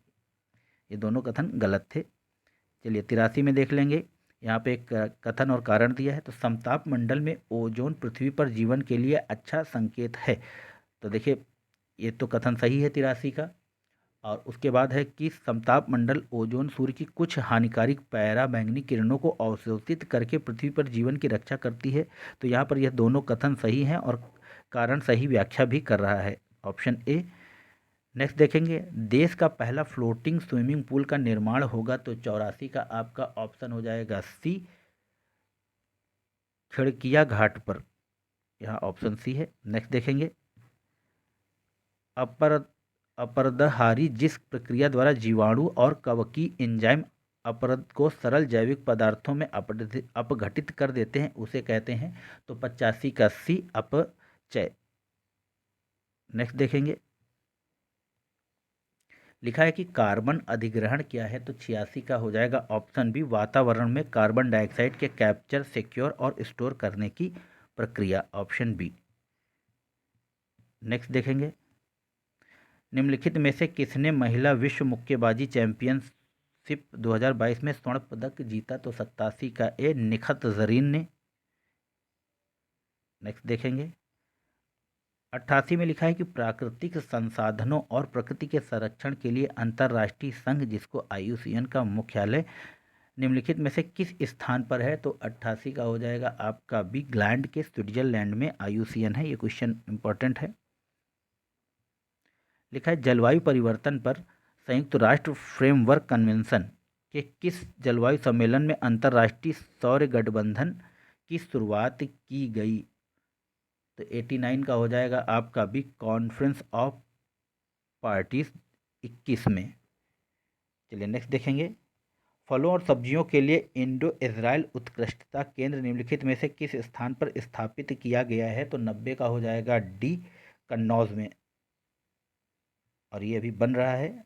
ये दोनों कथन गलत थे। चलिए 83 में देख लेंगे। यहाँ पे एक कथन और कारण दिया है। तो समताप मंडल में ओजोन पृथ्वी पर जीवन के लिए अच्छा संकेत है। तो देखिए ये तो कथन सही है 83 का। और उसके बाद है कि समताप मंडल ओजोन सूर्य की कुछ हानिकारक पराबैंगनी किरणों को अवशोषित करके पृथ्वी पर जीवन की रक्षा करती है। तो यहाँ पर यह दोनों कथन सही हैं और कारण सही व्याख्या भी कर रहा है, ऑप्शन ए। नेक्स्ट देखेंगे। देश का पहला फ्लोटिंग स्विमिंग पूल का निर्माण होगा। तो 84 का आपका ऑप्शन हो जाएगा सी, खिड़किया घाट पर। यहाँ ऑप्शन सी है। नेक्स्ट देखेंगे। अपर अपरदहारी जिस प्रक्रिया द्वारा जीवाणु और कवकीय एंजाइम अपरद को सरल जैविक पदार्थों में अपघटित कर देते हैं उसे कहते हैं। तो 85 का सी, अपचय। नेक्स्ट देखेंगे। लिखा है कि कार्बन अधिग्रहण क्या है। तो 86 का हो जाएगा ऑप्शन बी, वातावरण में कार्बन डाइऑक्साइड के कैप्चर, सिक्योर और स्टोर करने की प्रक्रिया, ऑप्शन बी। नेक्स्ट देखेंगे। निम्नलिखित में से किसने महिला विश्व मुक्केबाजी चैंपियनशिप 2022 में स्वर्ण पदक जीता। तो 87 का ए, निखत जरीन ने। नेक्स्ट देखेंगे। 88 में लिखा है कि प्राकृतिक संसाधनों और प्रकृति के संरक्षण के लिए अंतर्राष्ट्रीय संघ जिसको IUCN का मुख्यालय निम्नलिखित में से किस स्थान पर है। तो 88 का हो जाएगा आपका बी, ग्लैंड के स्विट्जरलैंड में IUCN है। ये क्वेश्चन इंपॉर्टेंट है। लिखा है जलवायु परिवर्तन पर संयुक्त राष्ट्र फ्रेमवर्क कन्वेंशन के किस जलवायु सम्मेलन में अंतर्राष्ट्रीय सौर गठबंधन की शुरुआत की गई? तो 89 का हो जाएगा आपका भी कॉन्फ्रेंस ऑफ पार्टीज 21 में। चलिए नेक्स्ट देखेंगे। फलों और सब्जियों के लिए इंडो इजराइल उत्कृष्टता केंद्र निम्नलिखित में से किस स्थान पर स्थापित किया गया है? तो 90 का हो जाएगा डी, कन्नौज में, और ये अभी बन रहा है।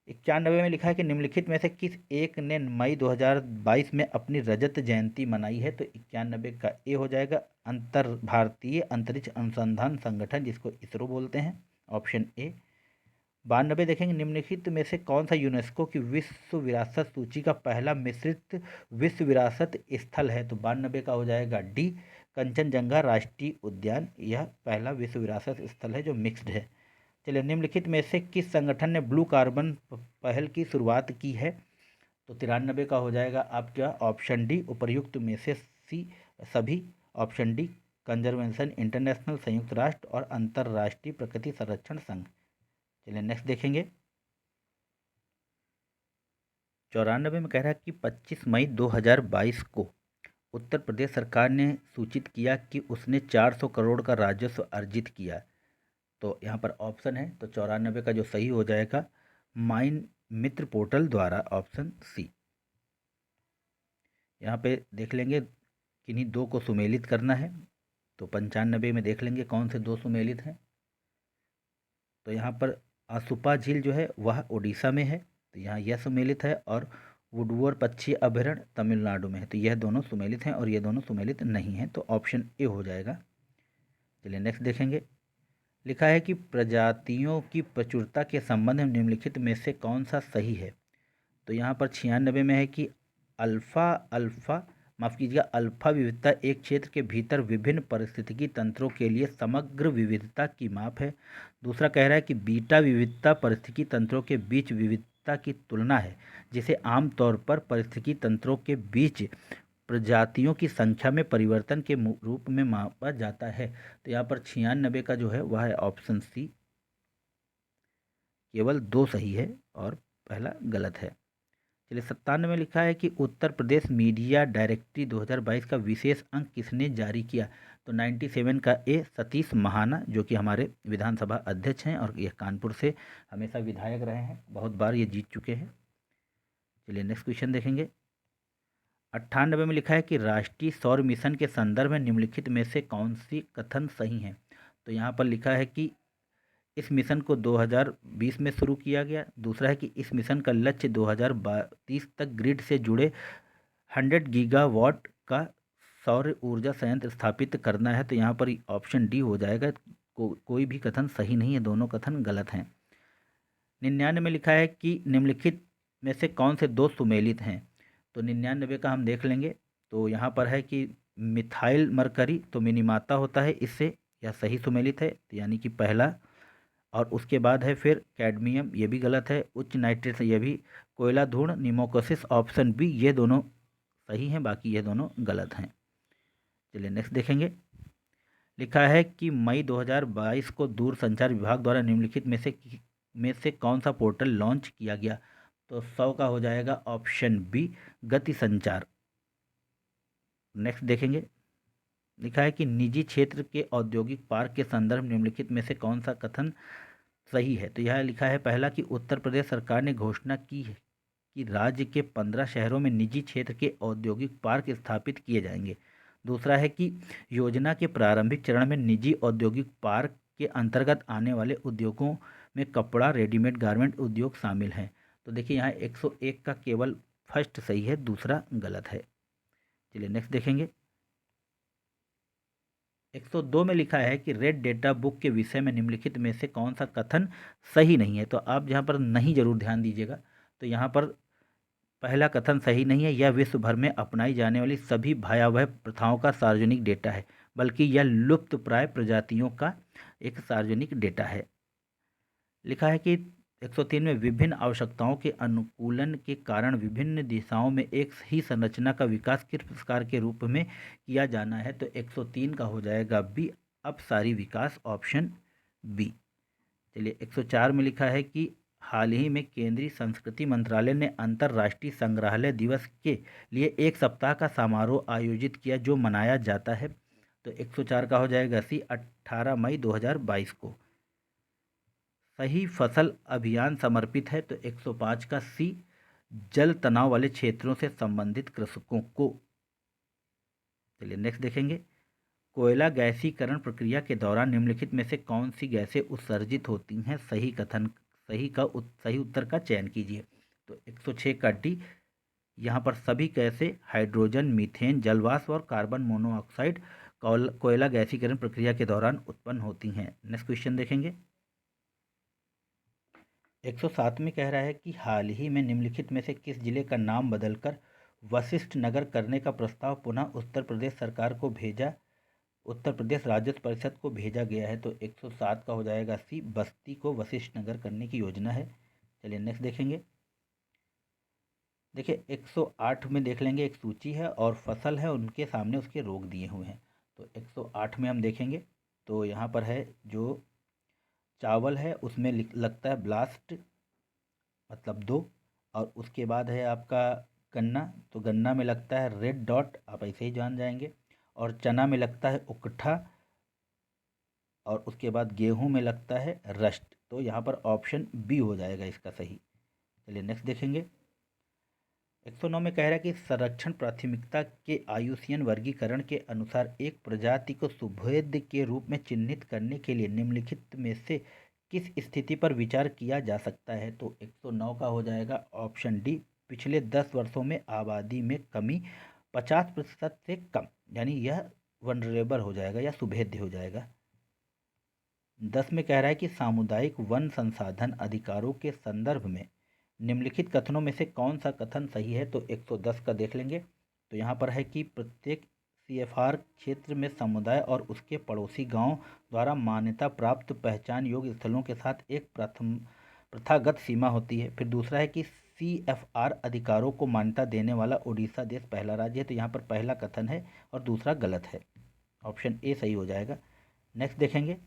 91 में लिखा है कि निम्नलिखित में से किस एक ने मई 2022 में अपनी रजत जयंती मनाई है? तो 91 का ए हो जाएगा अंतर भारतीय अंतरिक्ष अनुसंधान संगठन, जिसको इसरो बोलते हैं, ऑप्शन ए। 92 देखेंगे निम्नलिखित में से कौन सा यूनेस्को की विश्व विरासत सूची का पहला मिश्रित विश्व विरासत स्थल है? तो 92 का हो जाएगा डी, कंचनजंगा राष्ट्रीय उद्यान। यह पहला विश्व विरासत स्थल है जो मिक्स्ड है। चलिए निम्नलिखित में से किस संगठन ने ब्लू कार्बन पहल की शुरुआत की है? तो 93 का हो जाएगा आपका ऑप्शन डी, उपर्युक्त में से सी सभी, ऑप्शन डी कंजर्वेशन इंटरनेशनल, संयुक्त राष्ट्र और अंतर्राष्ट्रीय प्रकृति संरक्षण संघ। चलिए नेक्स्ट देखेंगे। 94 में कह रहा है कि 25 मई 2022 को उत्तर प्रदेश सरकार ने सूचित किया कि उसने 400 करोड़ का राजस्व अर्जित किया। तो यहाँ पर ऑप्शन है, तो 94 का जो सही हो जाएगा माइन मित्र पोर्टल द्वारा, ऑप्शन सी। यहाँ पे देख लेंगे किन्हीं दो को सुमेलित करना है, तो 95 में देख लेंगे कौन से दो सुमेलित हैं। तो यहाँ पर आसुपा झील जो है वह उड़ीसा में है, तो यहाँ यह सुमेलित है, और वुडवोर पक्षी अभयारण्य तमिलनाडु में है, तो यह दोनों सुमेलित हैं और यह दोनों सुमेलित नहीं हैं, तो ऑप्शन ए हो जाएगा। चलिए नेक्स्ट देखेंगे। लिखा है कि प्रजातियों की प्रचुरता के संबंध में निम्नलिखित में से कौन सा सही है? तो यहाँ पर 96 में है कि अल्फा विविधता एक क्षेत्र के भीतर विभिन्न पारिस्थितिकी तंत्रों के लिए समग्र विविधता की माप है। दूसरा कह रहा है कि बीटा विविधता पारिस्थितिकी तंत्रों के बीच विविधता की तुलना है, जिसे आमतौर पर पारिस्थितिकी तंत्रों के बीच प्रजातियों की संख्या में परिवर्तन के रूप में मापा जाता है। तो यहाँ पर 96 का जो है वह है ऑप्शन सी, केवल दो सही है और पहला गलत है। चलिए 97 में लिखा है कि उत्तर प्रदेश मीडिया डायरेक्टरी 2022 का विशेष अंक किसने जारी किया? तो 97 का ए, सतीश महाना, जो कि हमारे विधानसभा अध्यक्ष हैं और यह कानपुर से हमेशा विधायक रहे हैं, बहुत बार ये जीत चुके हैं। चलिए नेक्स्ट क्वेश्चन देखेंगे। 98 में लिखा है कि राष्ट्रीय सौर मिशन के संदर्भ में निम्नलिखित में से कौन सी कथन सही हैं? तो यहाँ पर लिखा है कि इस मिशन को 2020 में शुरू किया गया। दूसरा है कि इस मिशन का लक्ष्य 2030 तक ग्रिड से जुड़े 100 गीगावाट का सौर ऊर्जा संयंत्र स्थापित करना है। तो यहाँ पर ऑप्शन डी हो जाएगा। कोई भी कथन सही नहीं है, दोनों कथन गलत हैं। 99 में लिखा है कि निम्नलिखित में से कौन से दो सुमेलित हैं? तो 99 का हम देख लेंगे। तो यहाँ पर है कि मिथाइल मरकरी तो मिनीमाता होता है, इससे यह सही सुमेलित है, तो यानी कि पहला। और उसके बाद है फिर कैडमियम, ये भी गलत है। उच्च नाइट्रेट, ये भी। कोयला धूर्ण, निमोकोसिस, ऑप्शन बी, ये दोनों सही हैं, बाकी ये दोनों गलत हैं। चलिए नेक्स्ट देखेंगे। लिखा है कि मई 2022 को दूरसंचार विभाग द्वारा निम्नलिखित में से कौन सा पोर्टल लॉन्च किया गया? तो 100 का हो जाएगा ऑप्शन बी, गति संचार। नेक्स्ट देखेंगे। लिखा है कि निजी क्षेत्र के औद्योगिक पार्क के संदर्भ निम्नलिखित में से कौन सा कथन सही है? तो यह लिखा है पहला कि उत्तर प्रदेश सरकार ने घोषणा की है कि राज्य के 15 शहरों में निजी क्षेत्र के औद्योगिक पार्क स्थापित किए जाएंगे। दूसरा है कि योजना के प्रारंभिक चरण में निजी औद्योगिक पार्क के अंतर्गत आने वाले उद्योगों में कपड़ा, रेडीमेड गारमेंट उद्योग शामिल हैं। तो देखिए यहाँ 101 का केवल फर्स्ट सही है, दूसरा गलत है। चलिए नेक्स्ट देखेंगे। 102 में लिखा है कि रेड डेटा बुक के विषय में निम्नलिखित में से कौन सा कथन सही नहीं है? तो आप यहाँ पर नहीं जरूर ध्यान दीजिएगा। तो यहाँ पर पहला कथन सही नहीं है। यह विश्व भर में अपनाई जाने वाली सभी भयावह प्रथाओं का सार्वजनिक डेटा है, बल्कि यह लुप्त प्राय प्रजातियों का एक सार्वजनिक डेटा है। लिखा है कि 103 में विभिन्न आवश्यकताओं के अनुकूलन के कारण विभिन्न दिशाओं में एक ही संरचना का विकास किस प्रकार के रूप में किया जाना है? तो 103 का हो जाएगा बी, अपसारी विकास, ऑप्शन बी। चलिए 104 में लिखा है कि हाल ही में केंद्रीय संस्कृति मंत्रालय ने अंतर्राष्ट्रीय संग्रहालय दिवस के लिए एक सप्ताह का समारोह आयोजित किया जो मनाया जाता है। तो 104 का हो जाएगा सी 18 मई 2022 को। सही फसल अभियान समर्पित है। तो 105 का सी जल तनाव वाले क्षेत्रों से संबंधित कृषकों को। चलिए नेक्स्ट देखेंगे। कोयला गैसीकरण प्रक्रिया के दौरान निम्नलिखित में से कौन सी गैसें उत्सर्जित होती हैं? सही उत्तर का चयन कीजिए। तो 106 का डी, यहाँ पर सभी गैसें हाइड्रोजन, मीथेन, जलवाष्प और कार्बन मोनोऑक्साइड कोयला गैसीकरण प्रक्रिया के दौरान उत्पन्न होती हैं। नेक्स्ट क्वेश्चन देखेंगे। 107 में कह रहा है कि हाल ही में निम्नलिखित में से किस जिले का नाम बदलकर वशिष्ठ नगर करने का प्रस्ताव पुनः उत्तर प्रदेश राजस्व परिषद को भेजा गया है? तो 107 का हो जाएगा सी, बस्ती को वशिष्ठ नगर करने की योजना है। चलिए नेक्स्ट देखेंगे। देखिए 108 में देख लेंगे, एक सूची है और फसल है, उनके सामने उसके रोग दिए हुए हैं। तो 108 में हम देखेंगे तो यहाँ पर है जो चावल है उसमें लगता है ब्लास्ट, मतलब 2। और उसके बाद है आपका गन्ना, तो गन्ना में लगता है रेड डॉट, आप ऐसे ही जान जाएंगे। और चना में लगता है उकठा, और उसके बाद गेहूं में लगता है रस्ट। तो यहाँ पर ऑप्शन बी हो जाएगा इसका सही। चलिए नेक्स्ट देखेंगे। 109 में कह रहा है कि संरक्षण प्राथमिकता के आयुसीएन वर्गीकरण के अनुसार एक प्रजाति को सुभेद्य के रूप में चिन्हित करने के लिए निम्नलिखित में से किस स्थिति पर विचार किया जा सकता है? तो 109 का हो जाएगा ऑप्शन डी, पिछले 10 वर्षों में आबादी में कमी 50% से कम, यानी यह वनरेबल हो जाएगा या सुभेद्य हो जाएगा। 10 में कह रहा है कि सामुदायिक वन संसाधन अधिकारों के संदर्भ में निम्नलिखित कथनों में से कौन सा कथन सही है? तो 110 का देख लेंगे। तो यहाँ पर है कि प्रत्येक सीएफआर क्षेत्र में समुदाय और उसके पड़ोसी गांव द्वारा मान्यता प्राप्त पहचान योग्य स्थलों के साथ एक प्रथागत सीमा होती है। फिर दूसरा है कि सीएफआर अधिकारों को मान्यता देने वाला उड़ीसा देश पहला राज्य है। तो यहाँ पर पहला कथन है और दूसरा गलत है, ऑप्शन ए सही हो जाएगा। नेक्स्ट देखेंगे।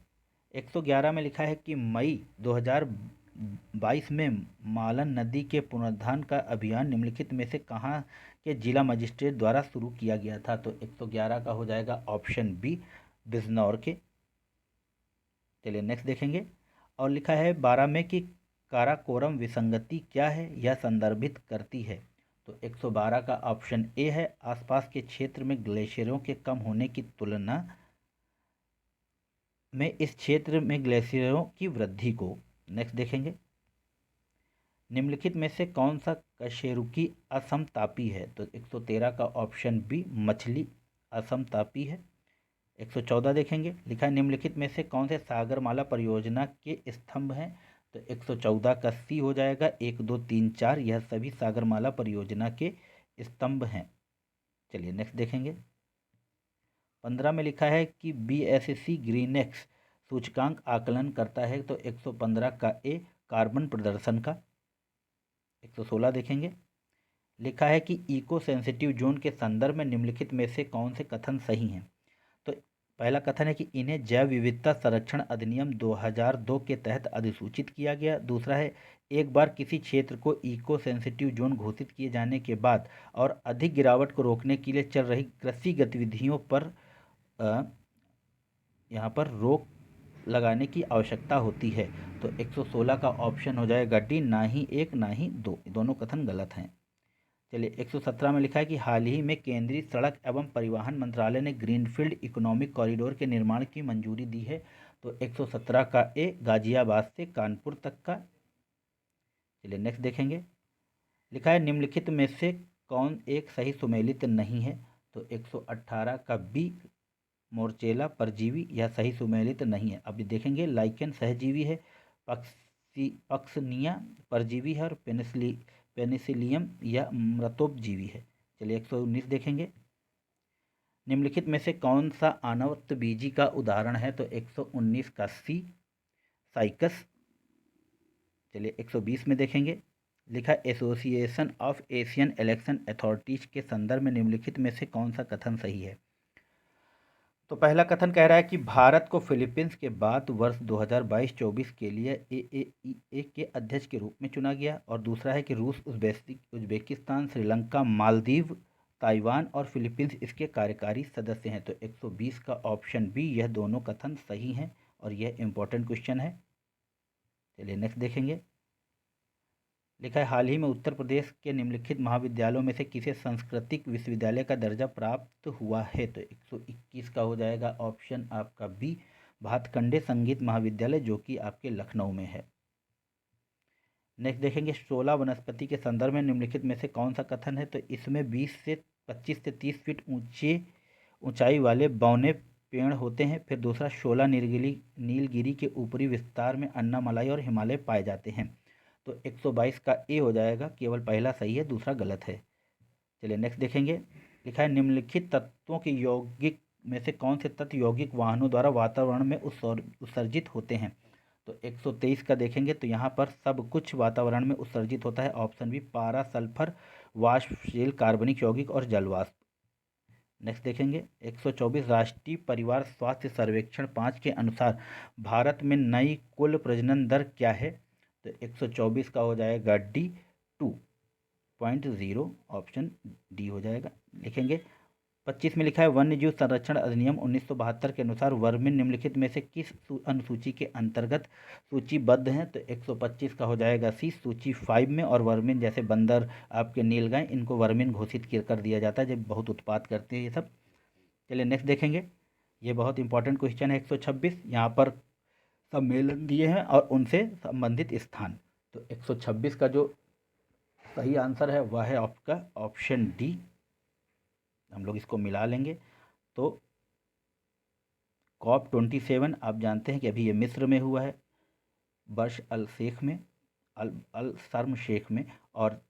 111 में लिखा है कि मई 2022 में मालन नदी के पुनरुद्धार का अभियान निम्नलिखित में से कहाँ के जिला मजिस्ट्रेट द्वारा शुरू किया गया था? तो 111 का हो जाएगा ऑप्शन बी, बिजनौर के। चलिए नेक्स्ट देखेंगे। और लिखा है 12 में कि काराकोरम विसंगति क्या है, यह संदर्भित करती है? तो 112 का ऑप्शन ए है, आसपास के क्षेत्र में ग्लेशियरों के कम होने की तुलना में इस क्षेत्र में ग्लेशियरों की वृद्धि को। नेक्स्ट देखेंगे। निम्नलिखित में से कौन सा कशेरुकी असमतापी है? तो 113 का ऑप्शन बी, मछली असमतापी है। 114 देखेंगे। लिखा है निम्नलिखित में से कौन से सागरमाला परियोजना के स्तंभ हैं? तो 114 का सी हो जाएगा, 1, 2, 3, 4, यह सभी सागरमाला परियोजना के स्तंभ हैं। चलिए नेक्स्ट देखेंगे। 15 में लिखा है कि बीएससी ग्रीनएक्स सूचकांक आकलन करता है। तो 115 का ए, कार्बन प्रदर्शन का। 116 देखेंगे। लिखा है कि इको सेंसिटिव जोन के संदर्भ में निम्नलिखित में से कौन से कथन सही हैं? तो पहला कथन है कि इन्हें जैव विविधता संरक्षण अधिनियम 2002 के तहत अधिसूचित किया गया। दूसरा है एक बार किसी क्षेत्र को इको सेंसिटिव जोन घोषित किए जाने के बाद और अधिक गिरावट को रोकने के लिए चल रही कृषि गतिविधियों पर यहाँ पर रोक लगाने की आवश्यकता होती है। तो 116 का ऑप्शन हो जाएगा डी, ना ही एक ना ही दो, दोनों कथन गलत हैं। चलिए 117 में लिखा है कि हाल ही में केंद्रीय सड़क एवं परिवहन मंत्रालय ने ग्रीनफील्ड इकोनॉमिक कॉरिडोर के निर्माण की मंजूरी दी है। तो 117 का ए, गाजियाबाद से कानपुर तक का। चलिए नेक्स्ट देखेंगे। लिखा है निम्नलिखित में से कौन एक सही सुमेलित नहीं है? तो 118 का बी, मोर्चेला परजीवी, यह सही सुमेलित नहीं है। अभी देखेंगे। लाइकेन सहजीवी है, पक्सनिया परजीवी है और पेनिसिलियम यह मृतोपजीवी है। चलिए 119 देखेंगे। निम्नलिखित में से कौन सा अनवतबीजी का उदाहरण है? तो 119 का सी, साइकस। चलिए 120 में देखेंगे। लिखा association of Asian election authorities के संदर्भ में निम्नलिखित में से कौन सा कथन सही है? तो पहला कथन कह रहा है कि भारत को फिलीपींस के बाद वर्ष 2022-24 के लिए AAEA के अध्यक्ष के रूप में चुना गया। और दूसरा है कि रूस, उज्बेकिस्तान, श्रीलंका, मालदीव, ताइवान और फिलीपींस इसके कार्यकारी सदस्य हैं। तो 120 का ऑप्शन बी, यह दोनों कथन सही हैं और यह इंपॉर्टेंट क्वेश्चन है। चलिए नेक्स्ट देखेंगे। लिखा है हाल ही में उत्तर प्रदेश के निम्नलिखित महाविद्यालयों में से किसे सांस्कृतिक विश्वविद्यालय का दर्जा प्राप्त हुआ है। तो 121 का हो जाएगा ऑप्शन आपका बी, भातखंडे संगीत महाविद्यालय, जो कि आपके लखनऊ में है। नेक्स्ट देखेंगे, शोला वनस्पति के संदर्भ में निम्नलिखित में से कौन सा कथन है। तो इसमें 25 से 30 फीट ऊंचाई वाले बौने पेड़ होते हैं। फिर दूसरा, शोला नीलगिरी के ऊपरी विस्तार में अन्नामलाई और हिमालय पाए जाते हैं। तो 122 का ए हो जाएगा, केवल पहला सही है, दूसरा गलत है। चलिए नेक्स्ट देखेंगे। लिखा है निम्नलिखित तत्वों के यौगिक में से कौन से तत्व यौगिक वाहनों द्वारा वातावरण में उत्सर्जित होते हैं। तो 123 का देखेंगे तो यहाँ पर सब कुछ वातावरण में उत्सर्जित होता है। ऑप्शन बी, पारा, सल्फर, वाष्पशील कार्बनिक यौगिक और जलवाष्प। नेक्स्ट देखेंगे 124, राष्ट्रीय परिवार स्वास्थ्य सर्वेक्षण 5 के अनुसार भारत में नई कुल प्रजनन दर क्या है। तो 124 का हो जाएगा डी, 2.0, ऑप्शन डी हो जाएगा। लिखेंगे 25 में लिखा है वन्य जीव संरक्षण अधिनियम 1972 के अनुसार वर्मिन निम्नलिखित में से किस अनुसूची के अंतर्गत सूचीबद्ध हैं। तो 125 का हो जाएगा सी, सूची 5 में। और वर्मिन जैसे बंदर, आपके नीलगाय, इनको वर्मिन घोषित कर दिया जाता है जब बहुत उत्पात करते हैं ये सब। चलिए नेक्स्ट देखेंगे, ये बहुत इंपॉर्टेंट क्वेश्चन है। 126 यहाँ पर सम्मेलन दिए हैं और उनसे संबंधित स्थान। तो 126 का जो सही आंसर है वह है आपका ऑप्शन डी। हम लोग इसको मिला लेंगे तो COP27 आप जानते हैं कि अभी ये मिस्र में हुआ है, बर्श अल शेख में, अल शर्म शेख में। और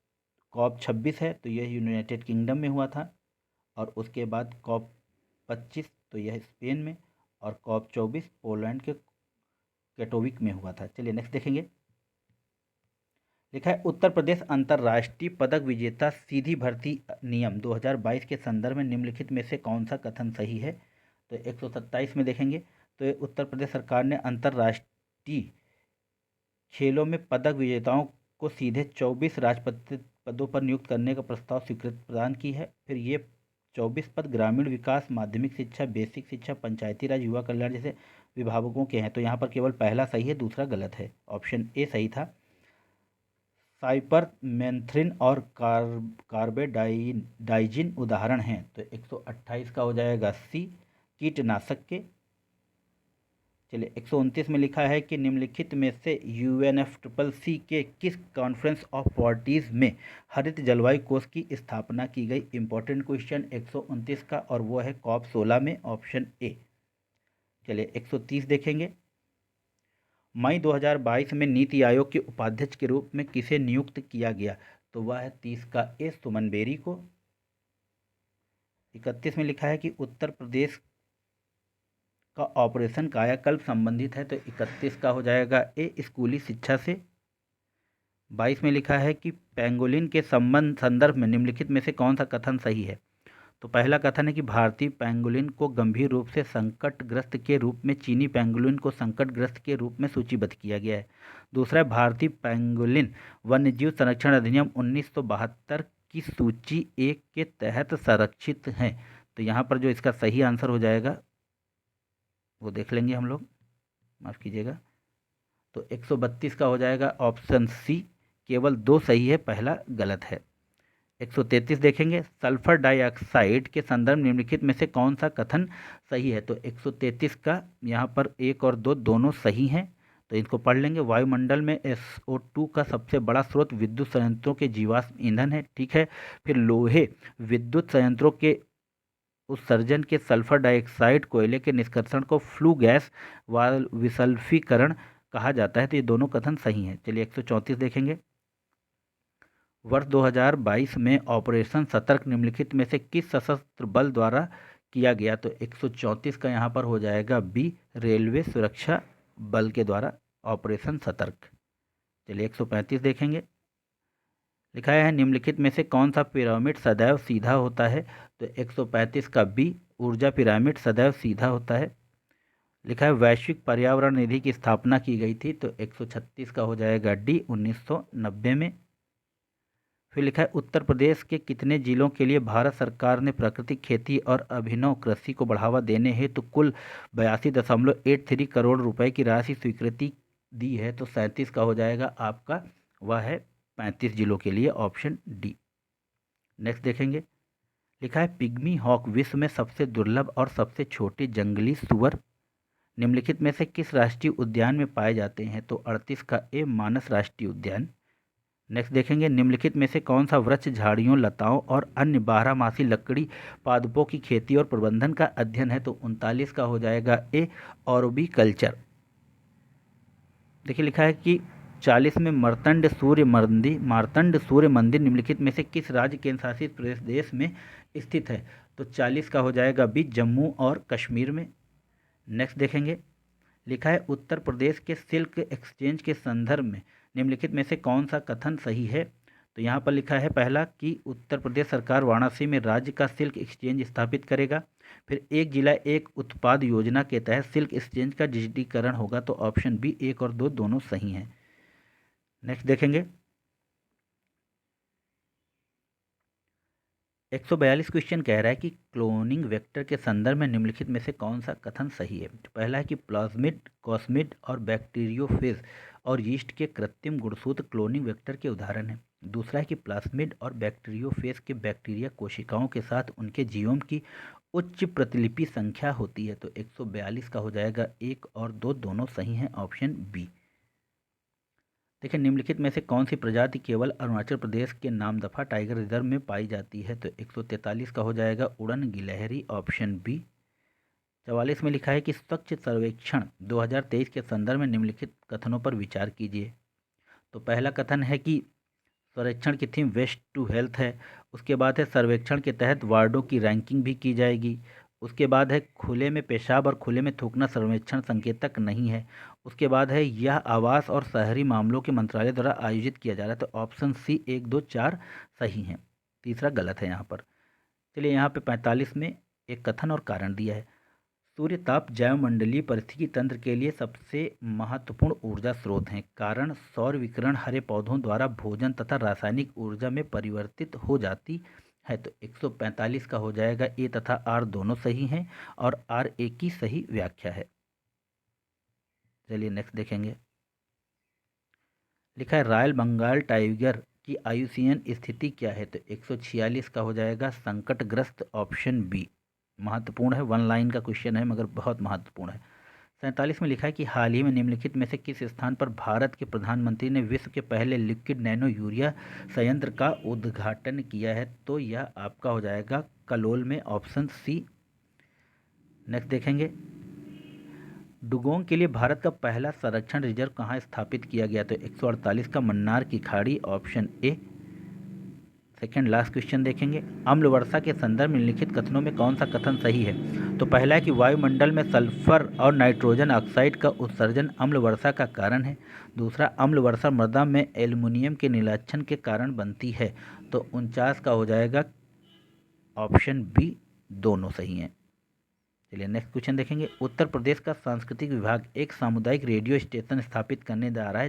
COP26 है तो यह यूनाइटेड किंगडम में हुआ था। और उसके बाद COP25 तो यह स्पेन में। और COP24 पोलैंड के कैटोविक में हुआ था। चलिए नेक्स्ट देखेंगे। लिखा है उत्तर प्रदेश अंतर्राष्ट्रीय पदक विजेता सीधी भर्ती नियम 2022 के संदर्भ में निम्नलिखित में से कौन सा कथन सही है। तो 127 में देखेंगे तो उत्तर प्रदेश सरकार ने अंतर्राष्ट्रीय खेलों में पदक विजेताओं को सीधे 24 राजपत्रित पदों पर नियुक्त करने का प्रस्ताव स्वीकृति प्रदान की है। फिर ये 24 पद ग्रामीण विकास, माध्यमिक शिक्षा, बेसिक शिक्षा, पंचायती राज, युवा कल्याण जैसे विभागों के हैं। तो यहाँ पर केवल पहला सही है, दूसरा गलत है। ऑप्शन ए सही था। साइपरमेथ्रिन और कार्बेडाइजिन उदाहरण हैं। तो 128 का हो जाएगा सी, कीटनाशक के। चलिए 129 में लिखा है कि निम्नलिखित में से UNFCCC के किस कॉन्फ्रेंस ऑफ पार्टीज में हरित जलवायु कोष की स्थापना की गई। इंपॉर्टेंट क्वेश्चन 129 का, और वो है COP16 में, ऑप्शन ए। चलिए 130 देखेंगे। मई 2022 में नीति आयोग के उपाध्यक्ष के रूप में किसे नियुक्त किया गया। तो वह है 30 का ए, सुमन बेरी को। 31 में लिखा है कि उत्तर प्रदेश का ऑपरेशन कायाकल्प संबंधित है। तो 31 का हो जाएगा ए, स्कूली शिक्षा से। 22 में लिखा है कि पेंगोलिन के संदर्भ में निम्नलिखित में से कौन सा कथन सही है। तो पहला कथन है कि भारतीय पेंगोलिन को गंभीर रूप से संकटग्रस्त के रूप में चीनी पेंगोलिन को संकटग्रस्त के रूप में सूचीबद्ध किया गया है। दूसरा, भारतीय पेंगोलिन वन्यजीव संरक्षण अधिनियम 1972 की सूची 1 के तहत संरक्षित हैं। तो यहाँ पर जो इसका सही आंसर हो जाएगा वो देख लेंगे हम लोग, माफ़ कीजिएगा। तो 132 का हो जाएगा ऑप्शन सी, केवल 2 सही है, पहला गलत है। 133 देखेंगे, सल्फर डाइऑक्साइड के संदर्भ निम्नलिखित में से कौन सा कथन सही है। तो 133 का यहाँ पर 1 और 2 दोनों सही हैं। तो इनको पढ़ लेंगे। वायुमंडल में SO2 का सबसे बड़ा स्रोत विद्युत संयंत्रों के जीवाश्म ईंधन है, ठीक है। फिर लोहे विद्युत संयंत्रों के उत्सर्जन के सल्फर डाइऑक्साइड कोयले के निष्कर्षण को फ्लू गैस विसल्फीकरण कहा जाता है। तो ये दोनों कथन सही हैं। चलिए 134 देखेंगे। वर्ष 2022 में ऑपरेशन सतर्क निम्नलिखित में से किस सशस्त्र बल द्वारा किया गया। तो 134 का यहाँ पर हो जाएगा बी, रेलवे सुरक्षा बल के द्वारा ऑपरेशन सतर्क। चलिए 135 देखेंगे। लिखा है निम्नलिखित में से कौन सा पिरामिड सदैव सीधा होता है। तो 135 का बी, ऊर्जा पिरामिड सदैव सीधा होता है। लिखा है वैश्विक पर्यावरण निधि की स्थापना की गई थी, तो 136 का हो जाएगा डी, 1990 में। फिर लिखा है उत्तर प्रदेश के कितने जिलों के लिए भारत सरकार ने प्राकृतिक खेती और अभिनव कृषि को बढ़ावा देने हेतु कुल 82.83 करोड़ रुपए की राशि स्वीकृति दी है, तो 37 का हो जाएगा आपका, वह है 35 जिलों के लिए, ऑप्शन डी। नेक्स्ट देखेंगे। लिखा है पिग्मी हॉक विश्व में सबसे दुर्लभ और सबसे छोटे जंगली सुअर निम्नलिखित में से किस राष्ट्रीय उद्यान में पाए जाते हैं, तो 38 का ए, मानस राष्ट्रीय उद्यान। नेक्स्ट देखेंगे निम्नलिखित में से कौन सा वृक्ष झाड़ियों, लताओं और अन्य बारहमासी लकड़ी पादपों की खेती और प्रबंधन का अध्ययन है, तो 39 का हो जाएगा ए, ऑर्बिकल्चर। देखिए लिखा है कि 40 में मार्तंड सूर्य मंदिर निम्नलिखित में से किस राज्य केंद्र शासित प्रदेश में स्थित है, तो 40 का हो जाएगा बी, जम्मू और कश्मीर में। नेक्स्ट देखेंगे। लिखा है उत्तर प्रदेश के सिल्क एक्सचेंज के संदर्भ में निम्नलिखित में से कौन सा कथन सही है, तो यहाँ पर लिखा है पहला कि उत्तर प्रदेश सरकार वाराणसी में राज्य का सिल्क एक्सचेंज स्थापित करेगा। फिर एक जिला एक उत्पाद योजना के तहत सिल्क एक्सचेंज का डिजिटीकरण होगा, तो ऑप्शन बी 1 और 2 दोनों सही हैं। नेक्स्ट देखेंगे। 142 क्वेश्चन कह रहा है कि क्लोनिंग वेक्टर के संदर्भ में निम्नलिखित में से कौन सा कथन सही है। तो पहला है कि प्लाज्मिड, कॉस्मिड और बैक्टीरियोफेज और यीस्ट के कृत्रिम गुणसूत्र क्लोनिंग वेक्टर के उदाहरण हैं। दूसरा है कि प्लाज्मिड और बैक्टीरियोफेज के बैक्टीरिया कोशिकाओं के साथ उनके जीवों की उच्च प्रतिलिपि संख्या होती है, तो 142 का हो जाएगा 1 और 2 दोनों सही हैं, ऑप्शन बी। देखिए निम्नलिखित में से कौन सी प्रजाति केवल अरुणाचल प्रदेश के नामदफा टाइगर रिजर्व में पाई जाती है, तो 143 का हो जाएगा उड़न गिलहरी, ऑप्शन बी। 44 में लिखा है कि स्वच्छ सर्वेक्षण 2023 के संदर्भ में निम्नलिखित कथनों पर विचार कीजिए। तो पहला कथन है कि सर्वेक्षण की थीम वेस्ट टू हेल्थ है। उसके बाद है सर्वेक्षण के तहत वार्डों की रैंकिंग भी की जाएगी। उसके बाद है खुले में पेशाब और खुले में थूकना सर्वेक्षण संकेतक नहीं है। उसके बाद है यह आवास और शहरी मामलों के मंत्रालय द्वारा आयोजित किया जा रहा है, तो ऑप्शन सी 1, 2, 4 सही हैं, तीसरा गलत है यहाँ पर। चलिए यहाँ पे 45 में एक कथन और कारण दिया है। सूर्य ताप जैवमंडलीय पारिस्थितिकी तंत्र के लिए सबसे महत्वपूर्ण ऊर्जा स्रोत हैं। कारण सौर विकिरण हरे पौधों द्वारा भोजन तथा रासायनिक ऊर्जा में परिवर्तित हो जाती है, तो 145 का हो जाएगा ए तथा आर दोनों सही हैं और आर ए की सही व्याख्या है। चलिए नेक्स्ट देखेंगे। लिखा है रॉयल बंगाल टाइगर की आयुसीएन स्थिति क्या है, तो 146 का हो जाएगा संकटग्रस्त, ऑप्शन बी। महत्वपूर्ण है, 1 लाइन का क्वेश्चन है मगर बहुत महत्वपूर्ण है। 47 में लिखा है कि हाल ही में निम्नलिखित में से किस स्थान पर भारत के प्रधानमंत्री ने विश्व के पहले लिक्विड नैनो यूरिया संयंत्र का उद्घाटन किया है, तो यह आपका हो जाएगा कलोल में, ऑप्शन सी। नेक्स्ट देखेंगे। डुगोंग के लिए भारत का पहला संरक्षण रिजर्व कहाँ स्थापित किया गया, तो 148 का मन्नार की खाड़ी, option A. Second last question देखेंगे। अम्ल वर्षा के संदर्भ में निम्नलिखित कथनों में कौन सा कथन सही है, तो पहला है कि वायुमंडल में सल्फर और नाइट्रोजन ऑक्साइड का उत्सर्जन अम्ल वर्षा का कारण है। दूसरा, अम्ल वर्षा मृदा में एल्युमिनियम के निलक्षण के कारण बनती है, तो 49 का हो जाएगा ऑप्शन बी, दोनों सही हैं। चलिए नेक्स्ट क्वेश्चन देखेंगे। उत्तर प्रदेश का सांस्कृतिक विभाग एक सामुदायिक रेडियो स्टेशन स्थापित करने जा रहा है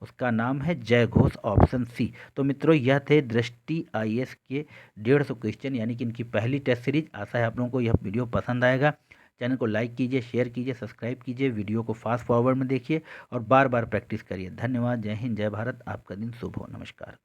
उसका नाम है जय घोष, ऑप्शन सी। तो मित्रों यह थे दृष्टि आईएएस के 150 क्वेश्चन, यानी कि इनकी पहली टेस्ट सीरीज। आशा है आप लोगों को यह वीडियो पसंद आएगा। चैनल को लाइक कीजिए, शेयर कीजिए, सब्सक्राइब कीजिए, वीडियो को फास्ट फॉरवर्ड में देखिए और बार बार प्रैक्टिस करिए। धन्यवाद। जय हिंद, जय भारत। आपका दिन शुभ हो। नमस्कार।